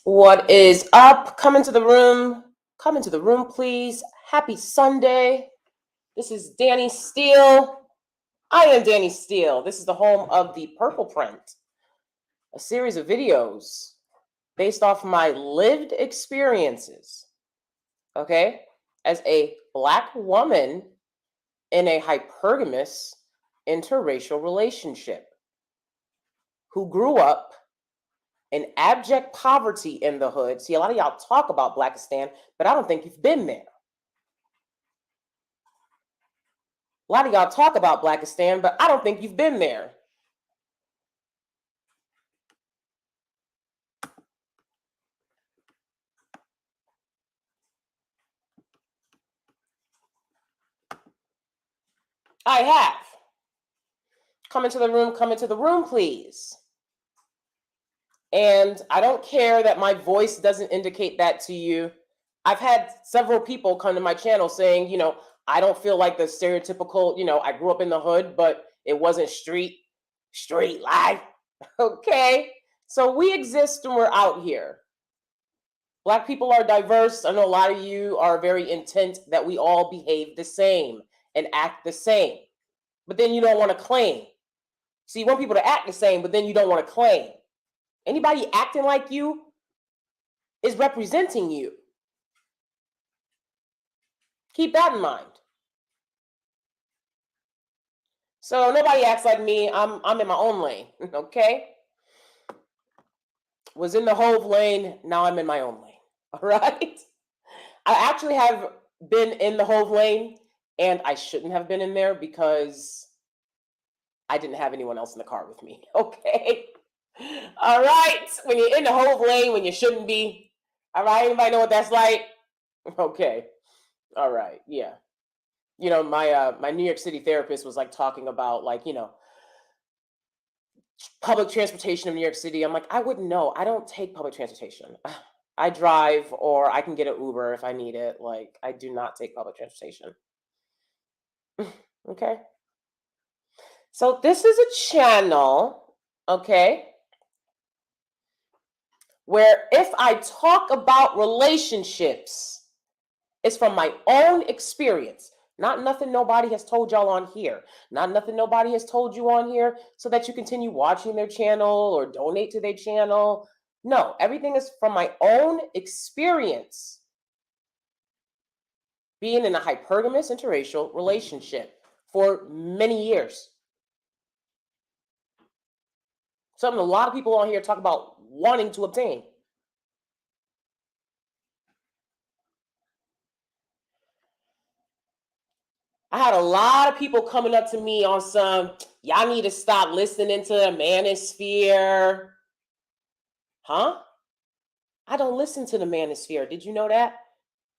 What is up? Come into the room. Come into the room, please. Happy Sunday. This is DanieSteel. I am DanieSteel. This is the home of the Purple Print, a series of videos based off my lived experiences, okay, as a Black woman in a hypergamous interracial relationship who grew up in abject poverty in the hood. See, a lot of y'all talk about Blackistan, but I don't think you've been there. A lot of y'all talk about Blackistan, but I don't think you've been there. I have. Come into the room, please. And I don't care that my voice doesn't indicate that to you. I've had several people come to my channel saying, I don't feel like the stereotypical, I grew up in the hood, but it wasn't street life. Okay. So we exist and we're out here. Black people are diverse. I know a lot of you are very intent that we all behave the same and act the same, but then you don't want to claim. So you want people to act the same, but then you don't want to claim. Anybody acting like you is representing you. Keep that in mind. So nobody acts like me. I'm in my own lane, okay? Was in the Hove lane, now I'm in my own lane, all right? I actually have been in the Hove lane, and I shouldn't have been in there because I didn't have anyone else in the car with me, okay? All right, when you're in the Hove lane when you shouldn't be, all right? Anybody know what that's like? Okay, all right, yeah. My New York City therapist was like talking about public transportation in New York City. I'm like, I wouldn't know. I don't take public transportation. I drive or I can get an Uber if I need it. Like, I do not take public transportation. Okay. So this is a channel, okay, where if I talk about relationships, it's from my own experience. Not nothing nobody has told y'all on here. Not nothing nobody has told you on here so that you continue watching their channel or donate to their channel. No, everything is from my own experience being in a hypergamous interracial relationship for many years. Something a lot of people on here talk about wanting to obtain. I had a lot of people coming up to me on some, y'all need to stop listening to the manosphere. Huh? I don't listen to the manosphere. Did you know that?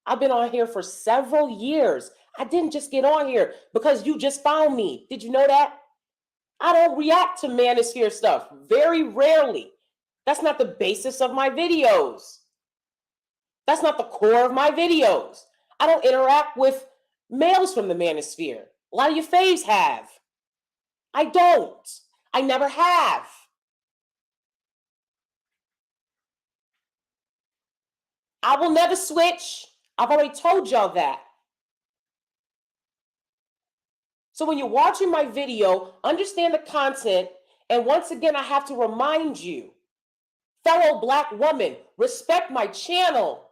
I've been on here for several years. I didn't just get on here because you just found me. Did you know that? I don't react to manosphere stuff. Very rarely. That's not the basis of my videos. That's not the core of my videos. I don't interact with males from the manosphere. A lot of your faves have. I don't. I never have. I will never switch. I've already told y'all that. So when you're watching my video, understand the content. And once again, I have to remind you, fellow Black woman, respect my channel.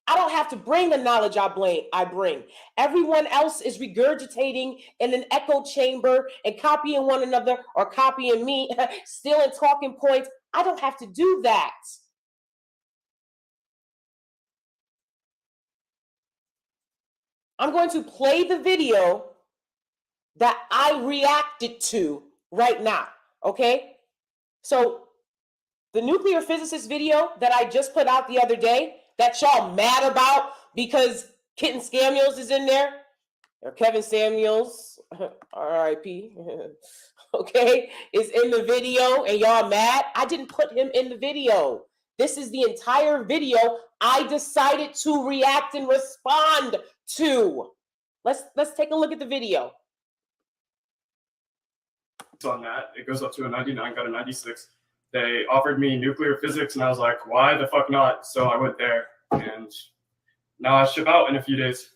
I don't have to bring the knowledge I bring. Everyone else is regurgitating in an echo chamber and copying one another or copying me, stealing talking points. I don't have to do that. I'm going to play the video that I reacted to right now, okay? So the nuclear physicist video that I just put out the other day that y'all mad about because Kitten Samuels is in there, or Kevin Samuels, R.I.P., okay, is in the video and y'all mad. I didn't put him in the video. This is the entire video I decided to react and respond to. Let's take a look at the video. On that, it goes up to a 99, got a 96. they offered me nuclear physics, and I was like, why the fuck not? So I went there, and now I ship out in a few days.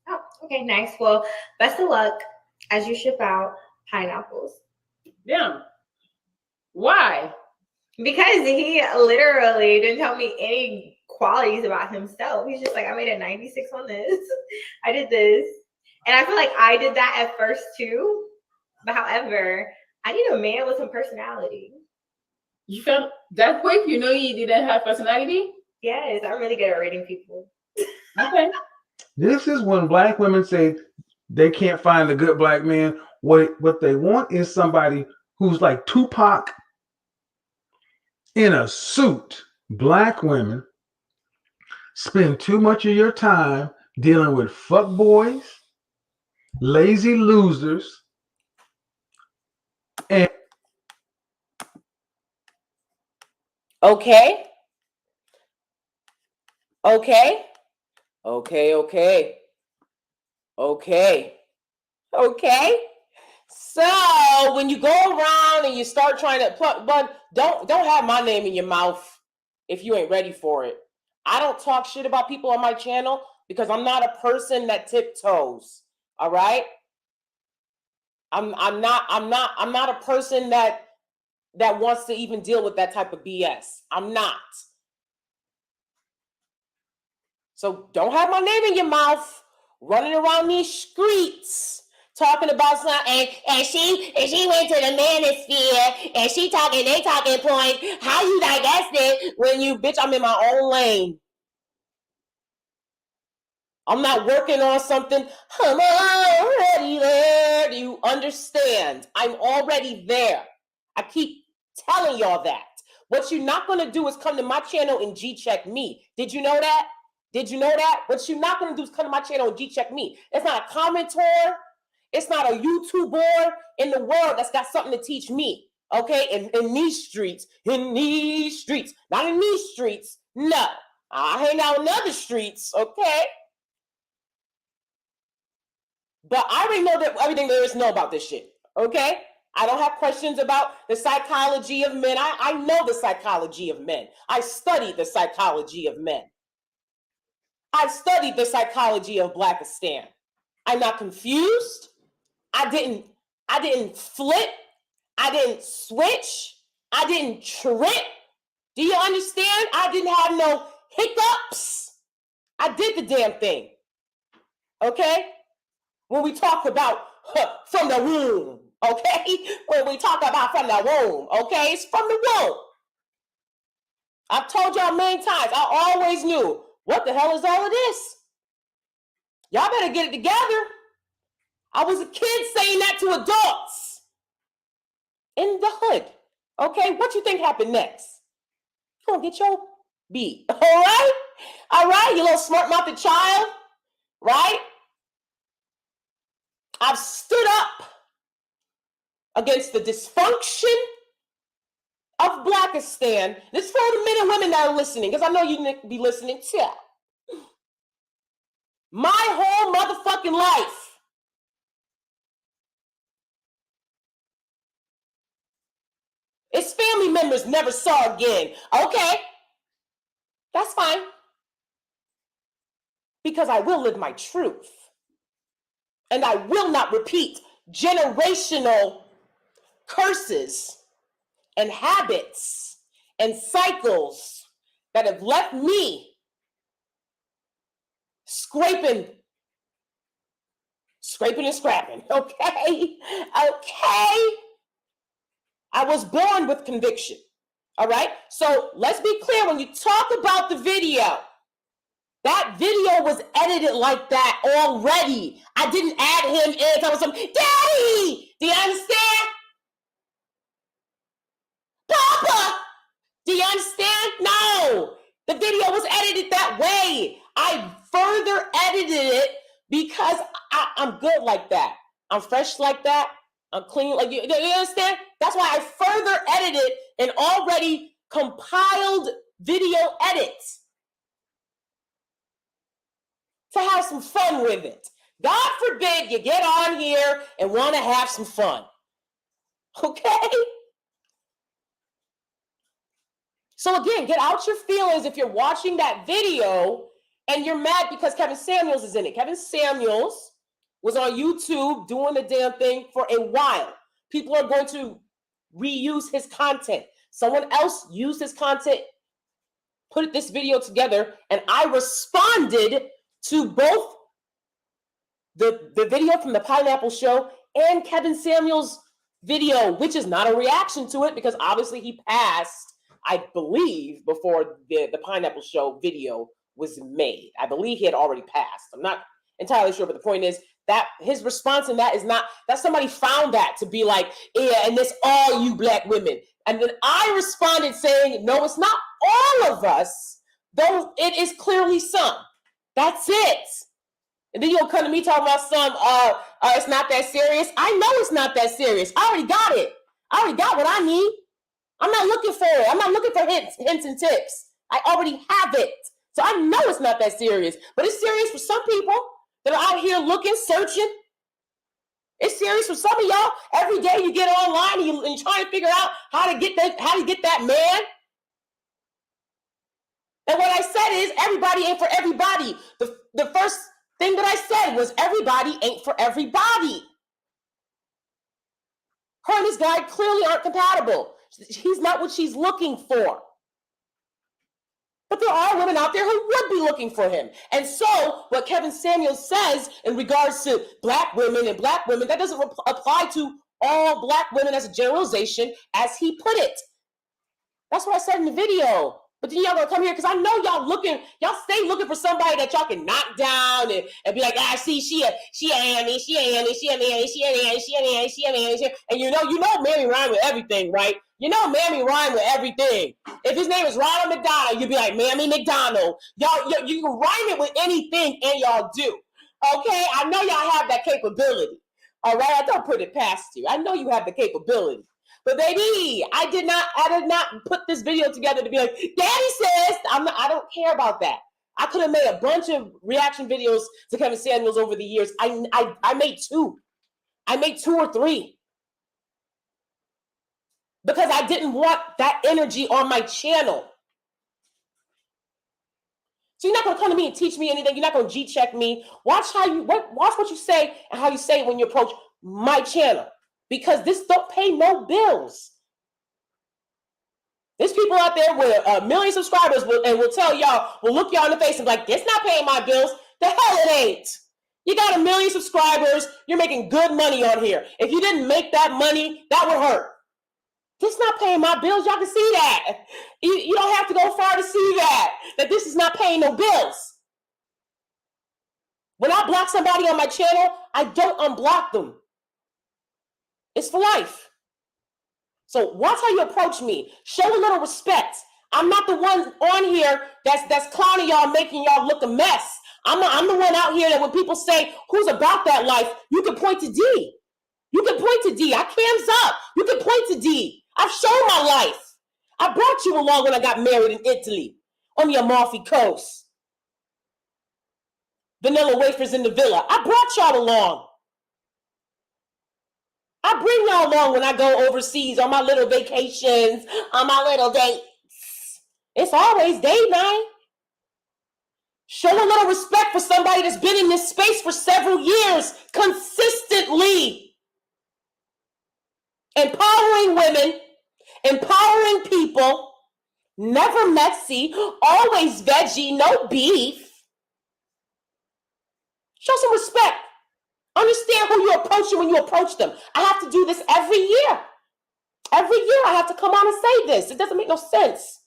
Oh, okay, nice. Well, best of luck as you ship out pineapples. Yeah. Why? Because he literally didn't tell me any qualities about himself. He's just like, I made a 96 on this. I did this. And I feel like I did that at first too. But however, I need a man with some personality. You felt that quick? You know you didn't have personality? Yes, I'm really good at reading people. Okay. This is when black women say they can't find a good black man. What they want is somebody who's like Tupac in a suit. Black women spend too much of your time dealing with fuckboys, lazy losers, and Okay. So when you go around and you start trying to put, but don't have my name in your mouth if you ain't ready for it. I don't talk shit about people on my channel because I'm not a person that tiptoes. All right. I'm not a person that wants to even deal with that type of BS. I'm not. So don't have my name in your mouth, running around these streets talking about something, and she went to the manosphere, and they talking points. How you digest it when you, bitch, I'm in my own lane. I'm not working on something. I'm already there. Do you understand? I'm already there. I keep telling y'all that. What you're not going to do is come to my channel and G-check me. Did you know that? Did you know that? What you're not going to do is come to my channel and G-check me. It's not a commentor. It's not a YouTuber in the world that's got something to teach me. Okay? In these streets. Not in these streets. No. I hang out in other streets. Okay? But I already know that everything there is to know about this shit. Okay? I don't have questions about the psychology of men. I know the psychology of men. I studied the psychology of men. I studied the psychology of Blackistan. I'm not confused. I didn't flip. I didn't switch. I didn't trip. Do you understand? I didn't have no hiccups. I did the damn thing. Okay? When we talk about from the womb, okay? When we talk about from the womb, okay? It's from the womb. I've told y'all many times, I always knew, what the hell is all of this? Y'all better get it together. I was a kid saying that to adults in the hood, okay? What you think happened next? You gonna get your beat, all right? All right, you little smart-mouthed child, right? I've stood up against the dysfunction of Blackistan. This is for the men and women that are listening, because I know you need to be listening too. My whole motherfucking life, its family members never saw again. Okay, that's fine. Because I will live my truth. And I will not repeat generational curses and habits and cycles that have left me scraping and scrapping, okay? Okay? I was born with conviction, all right? So let's be clear, when you talk about the video, that video was edited like that already. I didn't add him in. Tell him something, Daddy, do you understand? Papa, do you understand? No, the video was edited that way. I further edited it because I'm good like that. I'm fresh like that. I'm clean. Like you understand? That's why I further edited an already compiled video edit to have some fun with it. God forbid you get on here and want to have some fun. Okay? So again, get out your feelings if you're watching that video and you're mad because Kevin Samuels is in it. Kevin Samuels was on YouTube doing the damn thing for a while. People are going to reuse his content. Someone else used his content, put this video together, and I responded to both the video from the Pineapple Show and Kevin Samuels' video, which is not a reaction to it because obviously he passed, I believe, before the Pineapple Show video was made. I believe he had already passed. I'm not entirely sure, but the point is that his response in that is not that somebody found that to be like, yeah, and this all you black women. And then I responded saying, no, it's not all of us, though it is clearly some. That's it. And then you'll come to me talking about it's not that serious. I know it's not that serious. I already got it. I already got what I need. I'm not looking for it. I'm not looking for hints and tips. I already have it. So I know it's not that serious. But it's serious for some people that are out here looking, searching. It's serious for some of y'all. Every day you get online and you're trying to figure out how to get that man. And what I said is everybody ain't for everybody. The first thing that I said was everybody ain't for everybody. Her and this guy clearly aren't compatible. He's not what she's looking for. But there are women out there who would be looking for him. And so what Kevin Samuels says in regards to black women, that doesn't apply to all black women as a generalization, as he put it. That's what I said in the video. But then y'all gonna come here because I know y'all stay looking for somebody that y'all can knock down and be like, see, she Annie, and you know Mammy rhyme with everything, right? You know Mammy rhyme with everything. If his name is Ronald McDonald, you'd be like Mammy McDonald. Y'all, you can rhyme it with anything, and y'all do. Okay, I know y'all have that capability. All right, I don't put it past you. I know you have the capability. But baby, I did not put this video together to be like, Daddy says, I don't care about that. I could have made a bunch of reaction videos to Kevin Samuels over the years. I made two. I made 2 or 3. Because I didn't want that energy on my channel. So you're not going to come to me and teach me anything. You're not going to G-check me. Watch what you say and how you say it when you approach my channel. Because this don't pay no bills. There's people out there with a million subscribers and will tell y'all, will look y'all in the face and be like, it's not paying my bills. The hell it ain't. You got 1 million subscribers. You're making good money on here. If you didn't make that money, that would hurt. This not paying my bills. Y'all can see that. You don't have to go far to see that this is not paying no bills. When I block somebody on my channel, I don't unblock them. It's for life. So watch how you approach me. Show a little respect. I'm not the one on here that's clowning y'all, making y'all look a mess. I'm the one out here that when people say, who's about that life, you can point to D. You can point to D. I cams up. You can point to D. I've shown my life. I brought you along when I got married in Italy on the Amalfi Coast. Vanilla wafers in the villa. I brought y'all along. I bring y'all along when I go overseas on my little vacations, on my little dates. It's always date night. Show a little respect for somebody that's been in this space for several years, consistently. Empowering women, empowering people, never messy, always veggie, no beef. Show some respect. Understand who you're approaching when you approach them. I have to do this every year. Every year I have to come on and say this. It doesn't make no sense.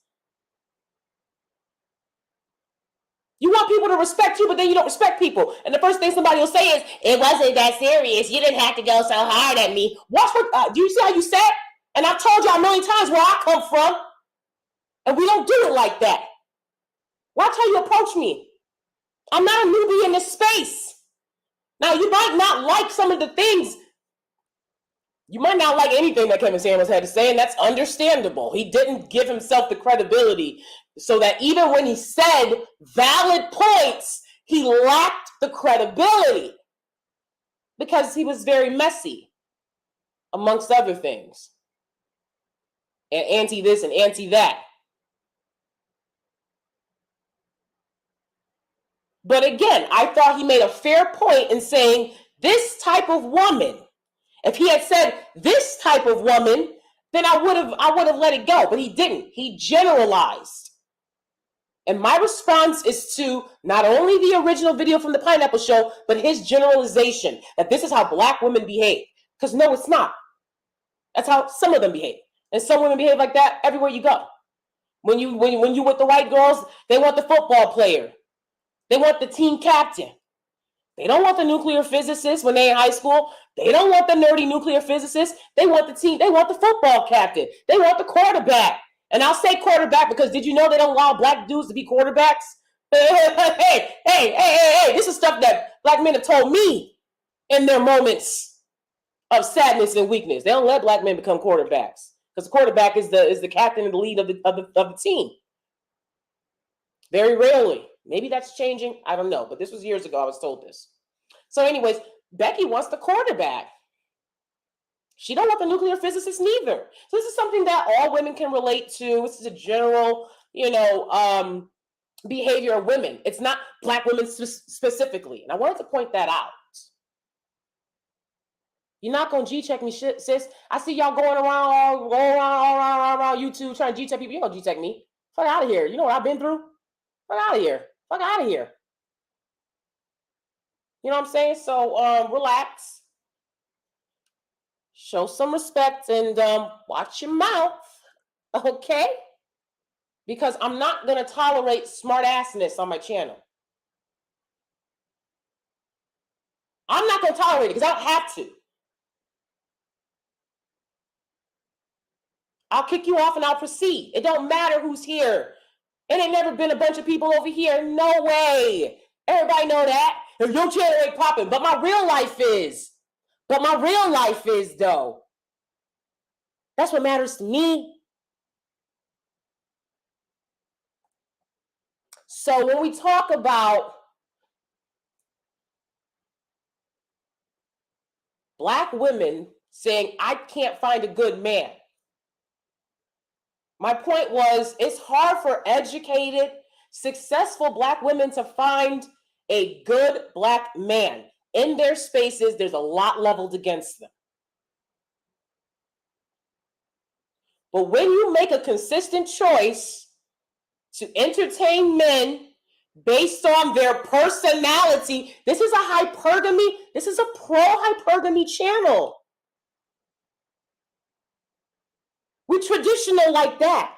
You want people to respect you, but then you don't respect people. And the first thing somebody will say is, it wasn't that serious. You didn't have to go so hard at me. Watch what, do you see how you said? And I've told you 1,000,000 times where I come from. And we don't do it like that. Watch how you approach me. I'm not a newbie in this space. Now, you might not like some of the things. You might not like anything that Kevin Samuels had to say, and that's understandable. He didn't give himself the credibility so that even when he said valid points, he lacked the credibility because he was very messy, amongst other things, and anti this and anti that. But again, I thought he made a fair point in saying this type of woman. If he had said this type of woman, then I would have let it go. But he didn't. He generalized. And my response is to not only the original video from the Pineapple Show, but his generalization that this is how Black women behave. Because no, it's not. That's how some of them behave. And some women behave like that everywhere you go. When you with the white girls, they want the football player. They want the team captain. They don't want the nuclear physicist when they're in high school. They don't want the nerdy nuclear physicist. They want the team. They want the football captain. They want the quarterback. And I'll say quarterback because did you know they don't allow Black dudes to be quarterbacks? Hey, this is stuff that Black men have told me in their moments of sadness and weakness. They don't let Black men become quarterbacks because the quarterback is the captain and the lead of the team. Very rarely. Maybe that's changing. I don't know. But this was years ago. I was told this. So anyways, Becky wants the quarterback. She don't want the nuclear physicist neither. So this is something that all women can relate to. This is a general, behavior of women. It's not Black women specifically. And I wanted to point that out. You're not going to G-check me, sis. I see y'all going around YouTube trying to G-check people. You're going to G-check me. Fuck out of here. You know what I've been through? Fuck out of here. Fuck out of here. You know what I'm saying? So relax. Show some respect and watch your mouth. Okay? Because I'm not going to tolerate smart-assness on my channel. I'm not going to tolerate it because I don't have to. I'll kick you off and I'll proceed. It don't matter who's here. It ain't never been a bunch of people over here. No way. Everybody know that. If your channel ain't popping, but my real life is. But my real life is, though. That's what matters to me. So when we talk about Black women saying, I can't find a good man. My point was, it's hard for educated, successful Black women to find a good Black man. In their spaces, there's a lot leveled against them. But when you make a consistent choice to entertain men based on their personality, this is a hypergamy, this is a pro-hypergamy channel. We traditional like that.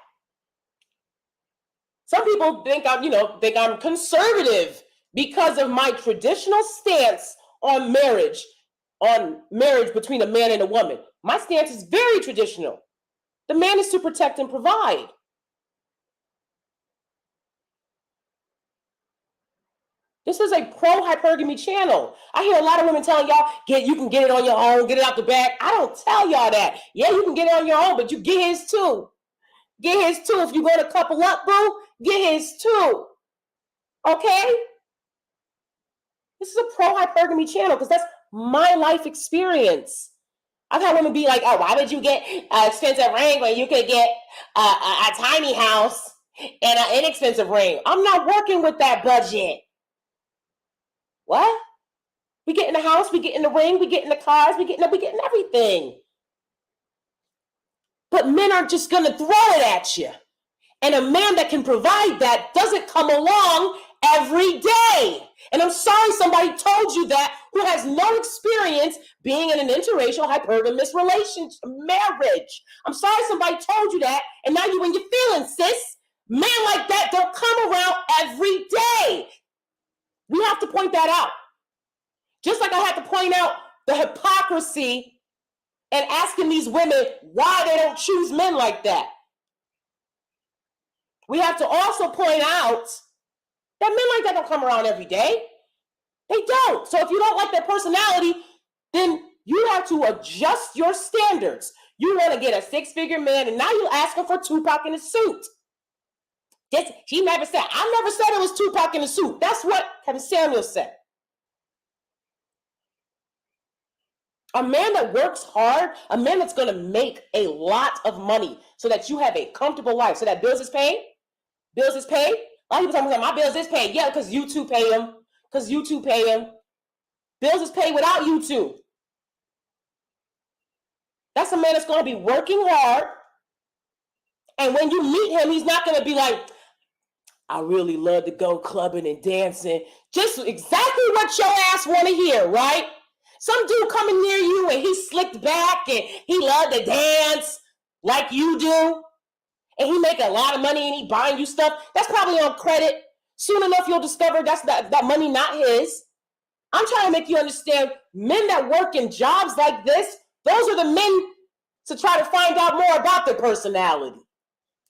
Some people think I'm conservative because of my traditional stance on marriage between a man and a woman. My stance is very traditional. The man is to protect and provide. This is a pro-hypergamy channel. I hear a lot of women telling y'all, you can get it on your own, get it out the bag. I don't tell y'all that. Yeah, you can get it on your own, but you get his too. Get his too. If you're going to couple up, boo, get his too. Okay? This is a pro-hypergamy channel because that's my life experience. I've had women be like, oh, why would you get an expensive ring when you could get a tiny house and an inexpensive ring? I'm not working with that budget. What? We get in the house, we get in the ring, we get in the cars, we get in everything. But men aren't just going to throw it at you. And a man that can provide that doesn't come along every day. And I'm sorry somebody told you that who has no experience being in an interracial hypergamous marriage. I'm sorry somebody told you that, and now you in your feelings, sis. Men like that don't come around every day. We have to point that out. Just like I had to point out the hypocrisy and asking these women why they don't choose men like that. We have to also point out that men like that don't come around every day. They don't. So if you don't like their personality, then you have to adjust your standards. You want to get a six-figure man, and now you're asking for Tupac in a suit. He never said, I never said it was Tupac in a suit. That's what Kevin Samuels said. A man that works hard, a man that's going to make a lot of money so that you have a comfortable life, so that bills is paid. Bills is paid. A lot of people talking about my bills is paid. Yeah, because you two pay them. because YouTube pay him. Bills is paid without YouTube. That's a man that's going to be working hard. And when you meet him, he's not going to be like, I really love to go clubbing and dancing. Just exactly what your ass want to hear, right? Some dude coming near you and he slicked back and he loved to dance like you do. And he make a lot of money and he buying you stuff. That's probably on credit. Soon enough, you'll discover that's that money not his. I'm trying to make you understand, men that work in jobs like this, those are the men to try to find out more about their personality.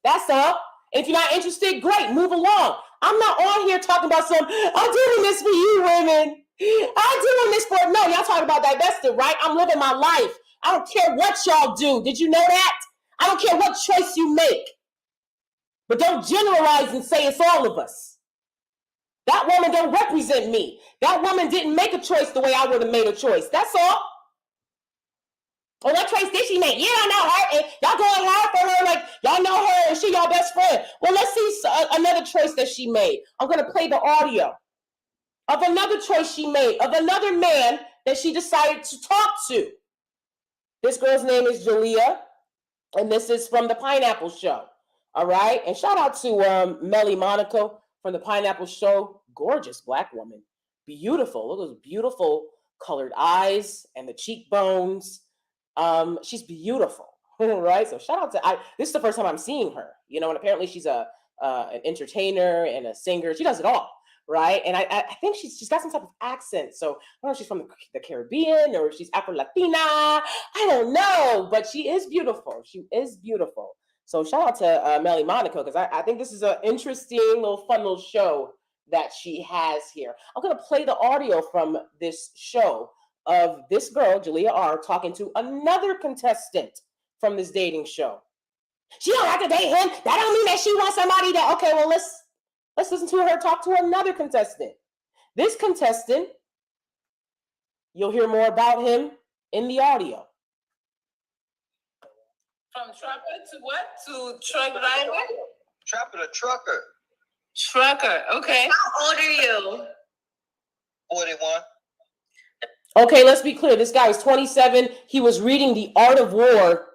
That's all. If you're not interested, great, move along. I'm not on here talking about I'm doing this for you, women. I'm doing this for, no, y'all talking about divested, right? I'm living my life. I don't care what y'all do. Did you know that? I don't care what choice you make. But don't generalize and say it's all of us. That woman don't represent me. That woman didn't make a choice the way I would have made a choice. That's all. Well, what choice did she make? You don't know her, and y'all going hard for her like y'all know her and she y'all best friend. Well, let's see another choice that she made. I'm going to play the audio of another choice she made, of another man that she decided to talk to. This girl's name is Jalea, and this is from the Pineapple Show. All right? And shout out to Melly Monaco from the Pineapple Show. Gorgeous black woman. Beautiful. Look at those beautiful colored eyes and the cheekbones. She's beautiful, right? So shout out to, this is the first time I'm seeing her, you know, and apparently she's an entertainer and a singer. She does it all, right? And I think she's got some type of accent. So I don't know if she's from the Caribbean or if she's Afro-Latina. I don't know, but she is beautiful. She is beautiful. So shout out to Melly Monaco, because I think this is an interesting little fun little show that she has here. I'm going to play the audio from this show of this girl, Jalea R., talking to another contestant from this dating show. She don't have to date him. That don't mean that she wants somebody that, okay, well, let's listen to her talk to another contestant. This contestant, you'll hear more about him in the audio. From trucker to what? To truck driver? Trapper to trucker. Trucker, okay. How old are you? 41. Okay, let's be clear. This guy was 27. He was reading The Art of War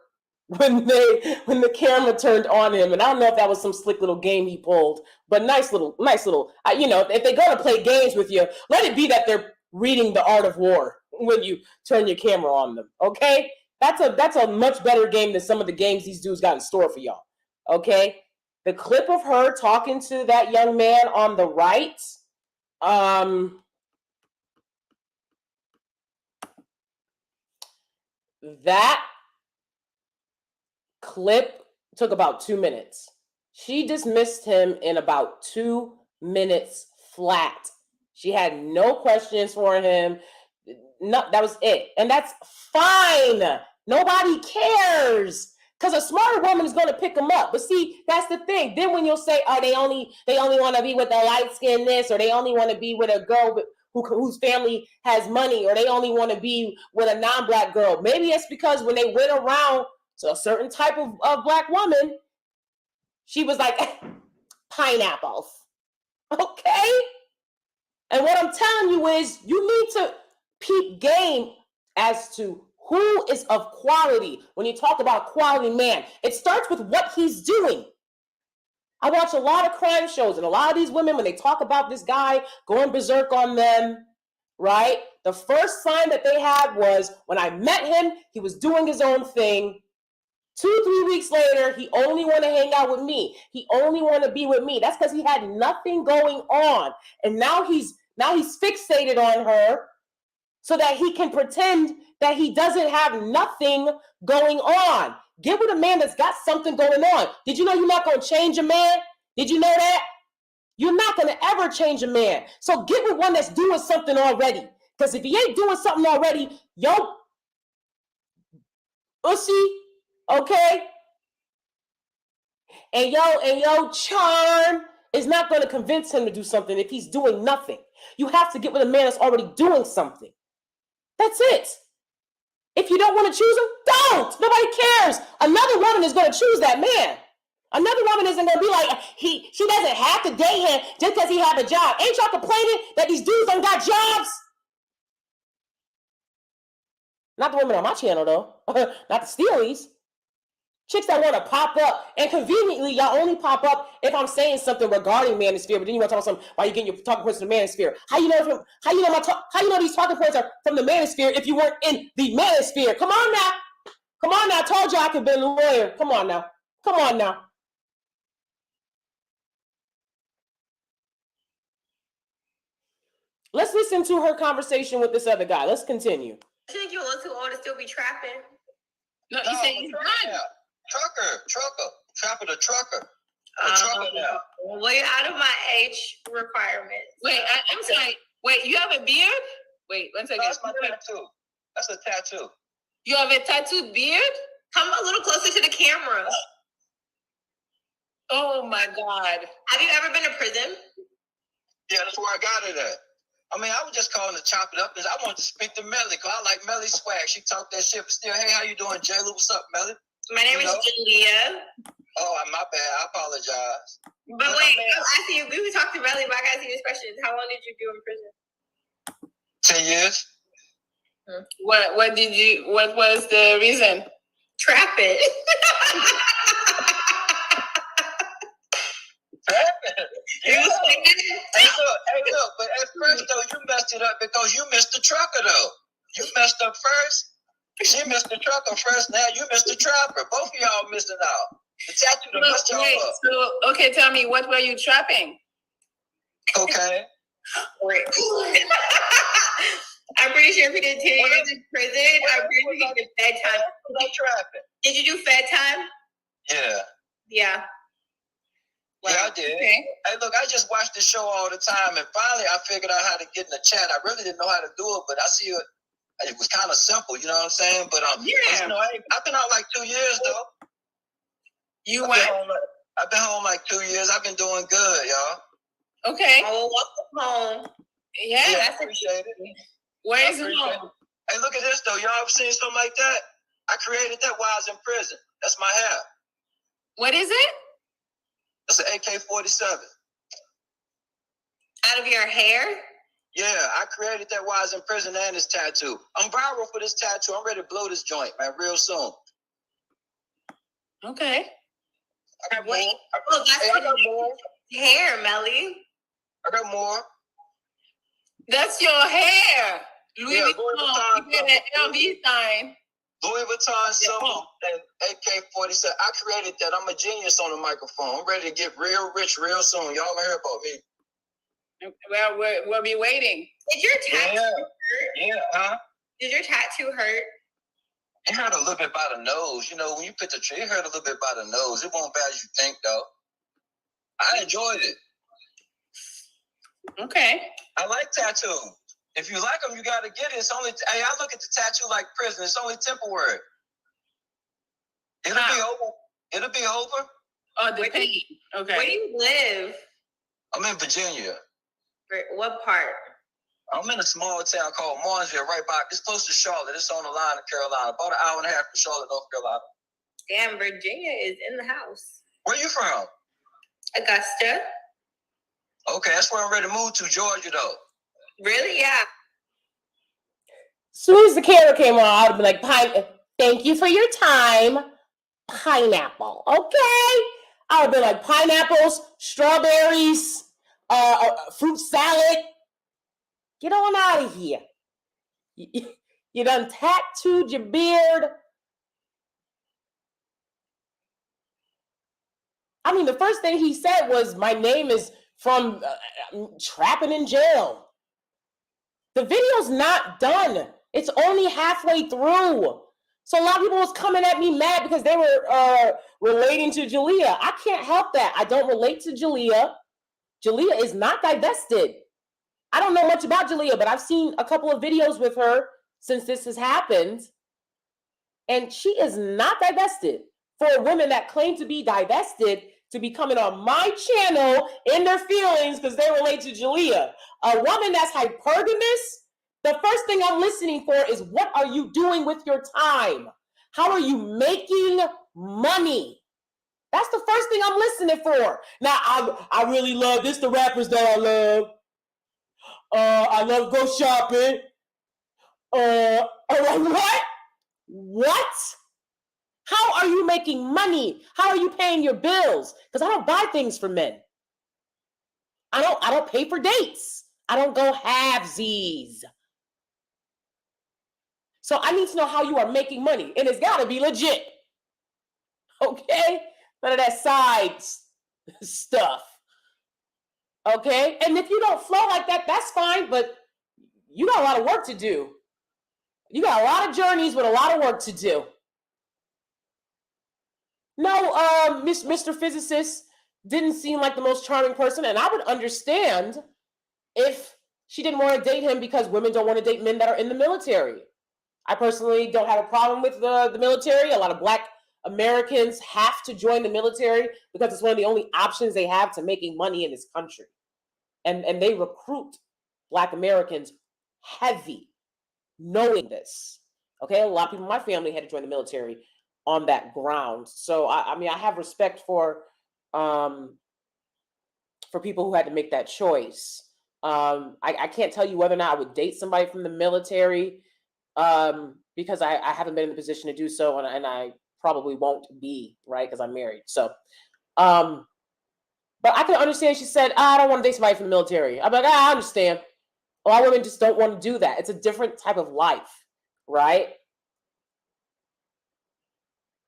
when the camera turned on him. And I don't know if that was some slick little game he pulled, but nice little, you know, if they're going to play games with you, let it be that they're reading The Art of War when you turn your camera on them, okay? That's a much better game than some of the games these dudes got in store for y'all, okay? The clip of her talking to that young man on the right, that clip took about 2 minutes. She dismissed him in about 2 minutes flat. She had no questions for him. No, that was it. And that's fine. Nobody cares. Because a smarter woman is going to pick them up. But see, that's the thing. Then when you'll say, oh, they only want to be with a light-skinned this, or they only want to be with a girl whose family has money, or they only want to be with a non-black girl. Maybe it's because when they went around to a certain type of black woman, she was like, pineapples. Okay? And what I'm telling you is you need to peep game as to who is of quality. When you talk about quality man, it starts with what he's doing. I watch a lot of crime shows, and a lot of these women, when they talk about this guy going berserk on them, right? The first sign that they had was, when I met him, he was doing his own thing. 2-3 weeks later, he only want to hang out with me. He only want to be with me. That's because he had nothing going on. And now he's fixated on her so that he can pretend that he doesn't have nothing going on. Get with a man that's got something going on. Did you know you're not going to change a man? Did you know that? You're not going to ever change a man. So get with one that's doing something already. Because if he ain't doing something already, yo, ussy, okay? And yo, charm is not going to convince him to do something if he's doing nothing. You have to get with a man that's already doing something. That's it. If you don't want to choose him, don't. Nobody cares. Another woman is going to choose that man. Another woman isn't gonna be like, she doesn't have to date him just because he have a job. Ain't y'all complaining that these dudes don't got jobs? Not the women on my channel though. Not the Steelies. Chicks that want to pop up, and conveniently, y'all only pop up if I'm saying something regarding manosphere. But then you want to talk something while you getting your talking points to the manosphere. How you know these talking points are from the manosphere if you weren't in the manosphere? Come on now. I told you I could be a lawyer. Come on now. Let's listen to her conversation with this other guy. Let's continue. I think you're a little too old to still be trapping. No, he's saying he's done. Trucker. Trapper the trucker. A trucker now. Way out of my age requirements. Wait, I'm sorry. Wait, you have a beard? Wait, 1 second. That's my tattoo. That's a tattoo. You have a tattooed beard? Come a little closer to the camera. Oh my God. Have you ever been to prison? Yeah, that's where I got it at. I mean, I was just calling to chop it up because I wanted to speak to Melly because I like Melly's swag. She talked that shit, but still, hey, how you doing, Jayla? What's up, Melly? My name is Julia. Oh, my bad. I apologize. But wait, I see you. We would talk to Melly, but I got to see this question. How long did you do in prison? 10 years. What was the reason? Trapping. Yeah. Hey, look, but at first, though, you messed it up because you missed the trucker, though. You messed up first. She missed the trucker first. Now you missed the trapper. Both of y'all missing out. The tattoo done messed y'all up. So, okay, tell me, what were you trapping? Okay. I'm pretty sure if you did 10 years in prison, I'm pretty sure you did fed time. No trapping. Did you do fed time? Yeah. Yeah. Yeah, I did. Okay. Hey, look, I just watch the show all the time, and finally I figured out how to get in the chat. I really didn't know how to do it, but I see it. It was kind of simple, you know what I'm saying? But Yeah. you know, I've been out like 2 years though. You went? I've been home like 2 years. I've been doing good, y'all. Okay. Oh, welcome home. Yeah. I appreciate it. Where is I appreciate home? Hey, look at this though. Y'all ever seen something like that? I created that while I was in prison. That's my hair. What is it? That's an AK-47. Out of your hair? Yeah, I created that while I was in prison and this tattoo. I'm viral for this tattoo. I'm ready to blow this joint, man, real soon. Okay. I got more. Oh, that's I got more. hair, Melly. I got more. That's your hair. Louis Yeah, Vuitton. You get an LV sign. Louis Vuitton symbol and AK-47. I created that. I'm a genius on the microphone. I'm ready to get real rich real soon. Y'all gonna hear about me. Well, we'll be waiting. Did your tattoo hurt? Yeah, huh? Did your tattoo hurt? It hurt a little bit by the nose. You know, when you put the tree, it hurt a little bit by the nose. It won't bad as you think, though. I enjoyed it. Okay. I like tattoos. If you like them, you got to get it. It's only, hey, I look at the tattoo like prison. It's only temporary. It'll be over. It'll be over. Oh, the pain. Okay. Where do you live? I'm in Virginia. What part? I'm in a small town called Martinsville, right by, it's close to Charlotte. It's on the line of Carolina, about an hour and a half from Charlotte, North Carolina. Damn, Virginia is in the house. Where you from? Augusta. Okay, that's where I'm ready to move to, Georgia, though. Really? Yeah. As soon as the camera came on, I would be like, thank you for your time. Pineapple, okay? I would be like, pineapples, strawberries, fruit salad. Get on out of here. You done tattooed your beard. I mean, the first thing he said was, my name is from trapping in jail. The video's not done. It's only halfway through. So a lot of people was coming at me mad because they were relating to Jalea. I can't help that. I don't relate to Jalea. Jalea is not divested. I don't know much about Jalea, but I've seen a couple of videos with her since this has happened. And she is not divested. For women that claim to be divested to be coming on my channel in their feelings because they relate to Jalea. A woman that's hypergamous, the first thing I'm listening for is, what are you doing with your time? How are you making money? That's the first thing I'm listening for. Now, I really love this. The rappers that I love. I love go shopping. What? What? How are you making money? How are you paying your bills? Because I don't buy things for men. I don't pay for dates. I don't go halvesies. So I need to know how you are making money, and it's got to be legit. Okay? None of that side stuff. Okay? And if you don't flow like that, that's fine, but you got a lot of work to do. You got a lot of journeys with a lot of work to do. No, Mr. Physicist didn't seem like the most charming person, and I would understand if she didn't want to date him because women don't want to date men that are in the military. I personally don't have a problem with the military. A lot of Black Americans have to join the military because it's one of the only options they have to making money in this country. And they recruit Black Americans heavy, knowing this. Okay, a lot of people in my family had to join the military on that ground. So I mean, I have respect for people who had to make that choice. I can't tell you whether or not I would date somebody from the military because I haven't been in the position to do so, and I probably won't be, right? Because I'm married. So, but I can understand. She said, I don't want to date somebody from the military. I'm like, I understand. A lot of women just don't want to do that. It's a different type of life, right?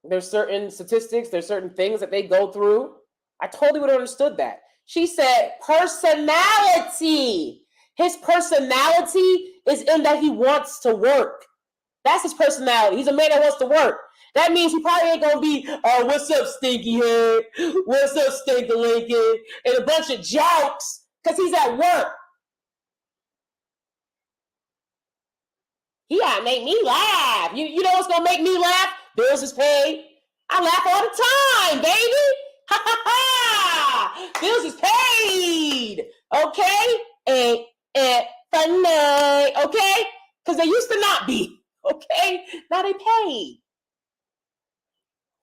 There's certain statistics, there's certain things that they go through. I totally would have understood that. She said personality. His personality is in that he wants to work. That's his personality. He's a man that wants to work. That means he probably ain't gonna be, what's up, stinky head? What's up, stinky Lincoln? And a bunch of jokes, because he's at work. He gotta make me laugh. You know what's gonna make me laugh? Bills is paid. I laugh all the time, baby. Ha ha ha! Bills is paid. Okay? And funny. Okay? Because they used to not be. Okay? Now they paid.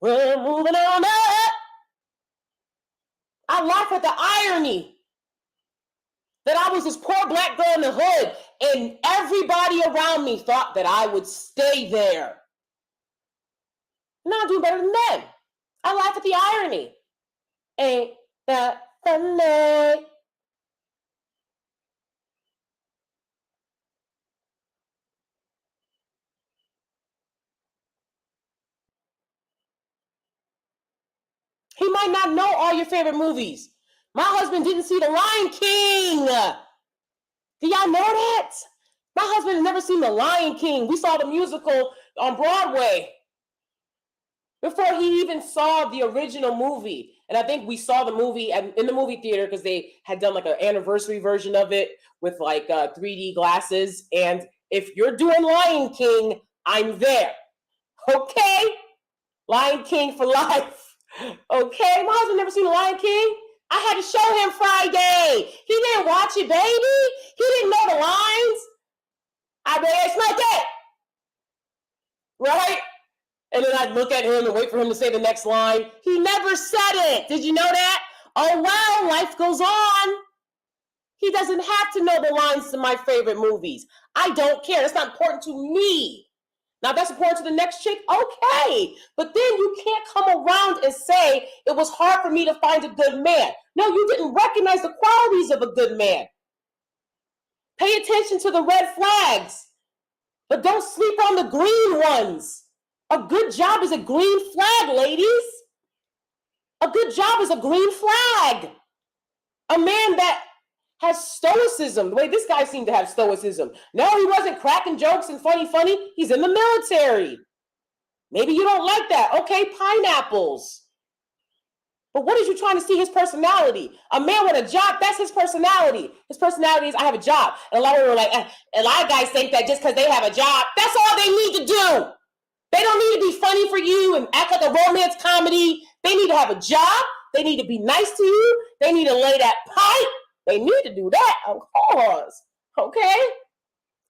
We're moving on up. I laugh at the irony that I was this poor Black girl in the hood and everybody around me thought that I would stay there. Now I'm doing better than them. I laugh at the irony. Ain't that funny? He might not know all your favorite movies. My husband didn't see The Lion King. Do y'all know that? My husband has never seen The Lion King. We saw the musical on Broadway before he even saw the original movie. And I think we saw the movie in the movie theater because they had done like an anniversary version of it with like 3D glasses. And if you're doing Lion King, I'm there. Okay? Lion King for life. Okay? My husband never seen The Lion King. I had to show him Friday. He didn't watch it, baby. He didn't know the lines. I mean, it's like that. Right? And then I'd look at him and wait for him to say the next line. He never said it. Did you know that? Oh, well, life goes on. He doesn't have to know the lines to my favorite movies. I don't care. That's not important to me. Now, if that's important to the next chick, okay. But then you can't come around and say it was hard for me to find a good man. No, you didn't recognize the qualities of a good man. Pay attention to the red flags, but don't sleep on the green ones. A good job is a green flag, ladies. A good job is a green flag. A man that has stoicism, the way this guy seemed to have stoicism. No, he wasn't cracking jokes and funny. He's in the military. Maybe you don't like that. Okay, pineapples. But what is you trying to see his personality? A man with a job, that's his personality. His personality is, I have a job. And a lot of people are like, a lot of guys think that just because they have a job, that's all they need to do. They don't need to be funny for you and act like a romance comedy. They need to have a job. They need to be nice to you. They need to lay that pipe. They need to do that, of course. Okay?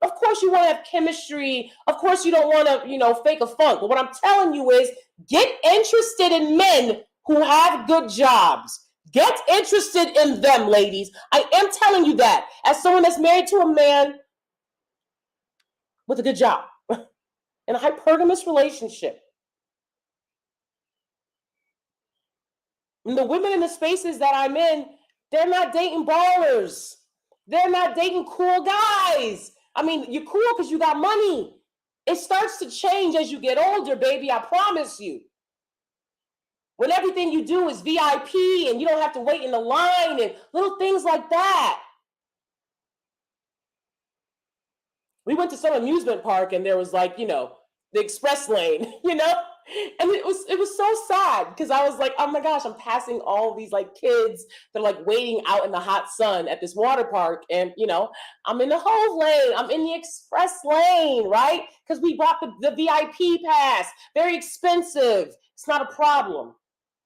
Of course you want to have chemistry. Of course you don't want to, fake a funk. But what I'm telling you is get interested in men who have good jobs. Get interested in them, ladies. I am telling you that as someone that's married to a man with a good job in a hypergamous relationship. And the women in the spaces that I'm in, they're not dating ballers. They're not dating cool guys. I mean, you're cool because you got money. It starts to change as you get older, baby. I promise you. When everything you do is VIP and you don't have to wait in the line and little things like that. We went to some amusement park and there was like, you know, the express lane, you know? And it was so sad because I was like, oh my gosh, I'm passing all these like kids that are like waiting out in the hot sun at this water park. And, you know, I'm in the whole lane. I'm in the express lane, right? Because we bought the VIP pass. Very expensive. It's not a problem,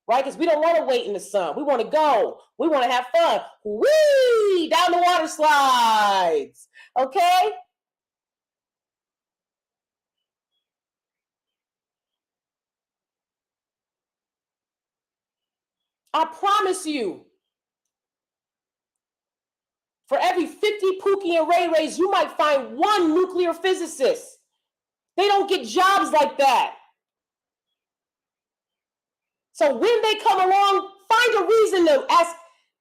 right? Because we don't want to wait in the sun. We want to go. We want to have fun. Whee! Down the water slides. Okay? I promise you, for every 50 Pookie and Ray Rays, you might find one nuclear physicist. They don't get jobs like that. So when they come along, find a reason to ask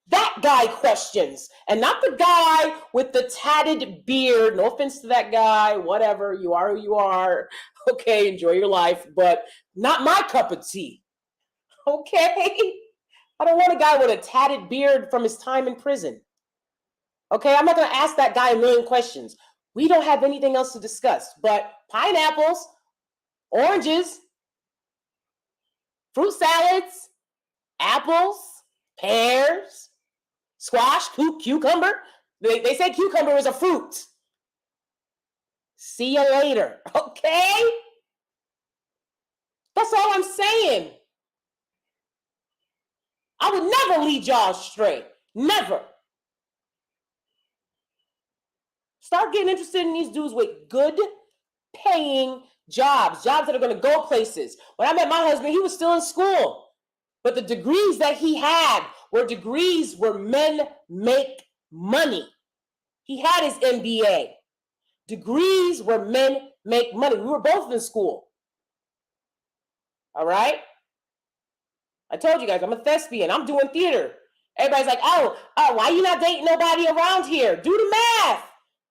that guy questions and not the guy with the tatted beard. No offense to that guy, whatever, you are who you are. Okay, enjoy your life, but not my cup of tea. Okay? I don't want a guy with a tatted beard from his time in prison. Okay, I'm not going to ask that guy a million questions. We don't have anything else to discuss, but pineapples, oranges, fruit salads, apples, pears, squash, cucumber. They say cucumber is a fruit. See you later, okay? That's all I'm saying. I would never lead y'all astray. Never. Start getting interested in these dudes with good paying jobs that are going to go places. When I met my husband, he was still in school. But the degrees that he had were degrees where men make money. He had his MBA. Degrees where men make money. We were both in school. All right? I told you guys, I'm a thespian. I'm doing theater. Everybody's like, oh, why you not dating nobody around here? Do the math.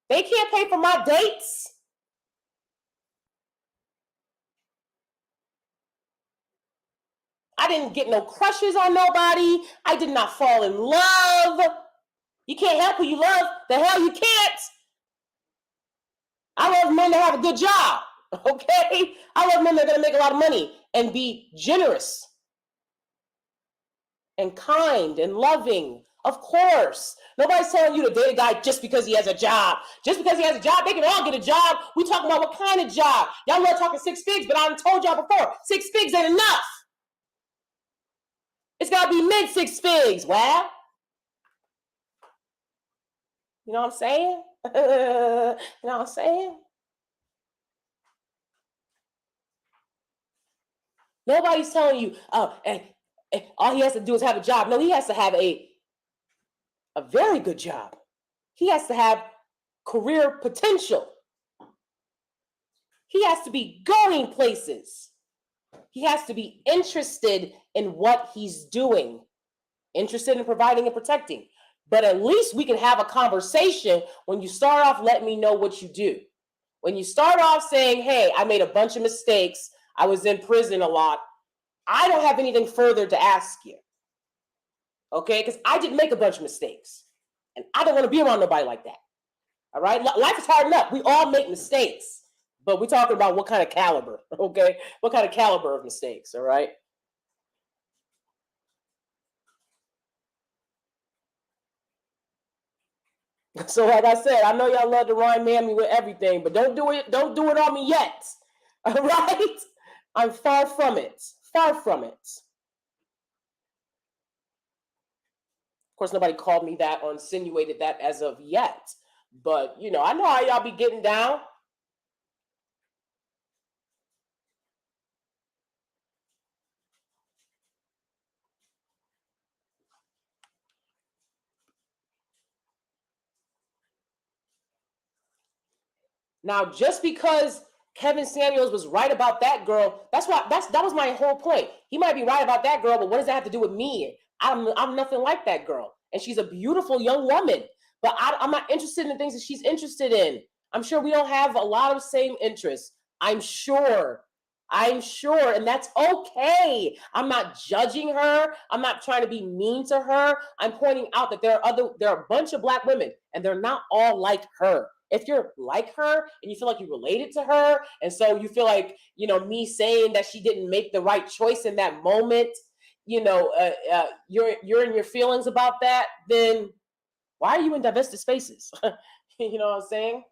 They can't pay for my dates. I didn't get no crushes on nobody. I did not fall in love. You can't help who you love. The hell you can't. I love men that have a good job, okay? I love men that are going to make a lot of money and be generous and kind and loving. Of course. Nobody's telling you to date a guy just because he has a job. Just because he has a job, they can all get a job. We talking about what kind of job. Y'all love talking 6 figs, but I done told y'all before, 6 figs ain't enough. It's got to be mid 6 figs. Well, you know what I'm saying? You know what I'm saying? Nobody's telling you, all he has to do is have a job. No, he has to have a very good job. He has to have career potential. He has to be going places. He has to be interested in what he's doing, interested in providing and protecting. But at least we can have a conversation when you start off, let me know what you do. When you start off saying, hey, I made a bunch of mistakes. I was in prison a lot. I don't have anything further to ask you. Okay? Because I didn't make a bunch of mistakes. And I don't want to be around nobody like that. All right? Life is hard enough. We all make mistakes. But we're talking about what kind of caliber, okay? What kind of caliber of mistakes, all right? So like I said, I know y'all love to rhyme me with everything, but don't do it on me yet. All right? I'm far from it. Far from it. Of course, nobody called me that or insinuated that as of yet. But, you know, I know how y'all be getting down. Now, just because Kevin Samuels was right about that girl, that was my whole point. He might be right about that girl, but what does that have to do with me? I'm nothing like that girl. And she's a beautiful young woman, but I'm not interested in the things that she's interested in. I'm sure we don't have a lot of same interests. I'm sure, and that's okay. I'm not judging her. I'm not trying to be mean to her. I'm pointing out that there are a bunch of Black women, and they're not all like her. If you're like her and you feel like you related to her, and so you feel like, me saying that she didn't make the right choice in that moment, you're in your feelings about that, then why are you in divested spaces? You know what I'm saying?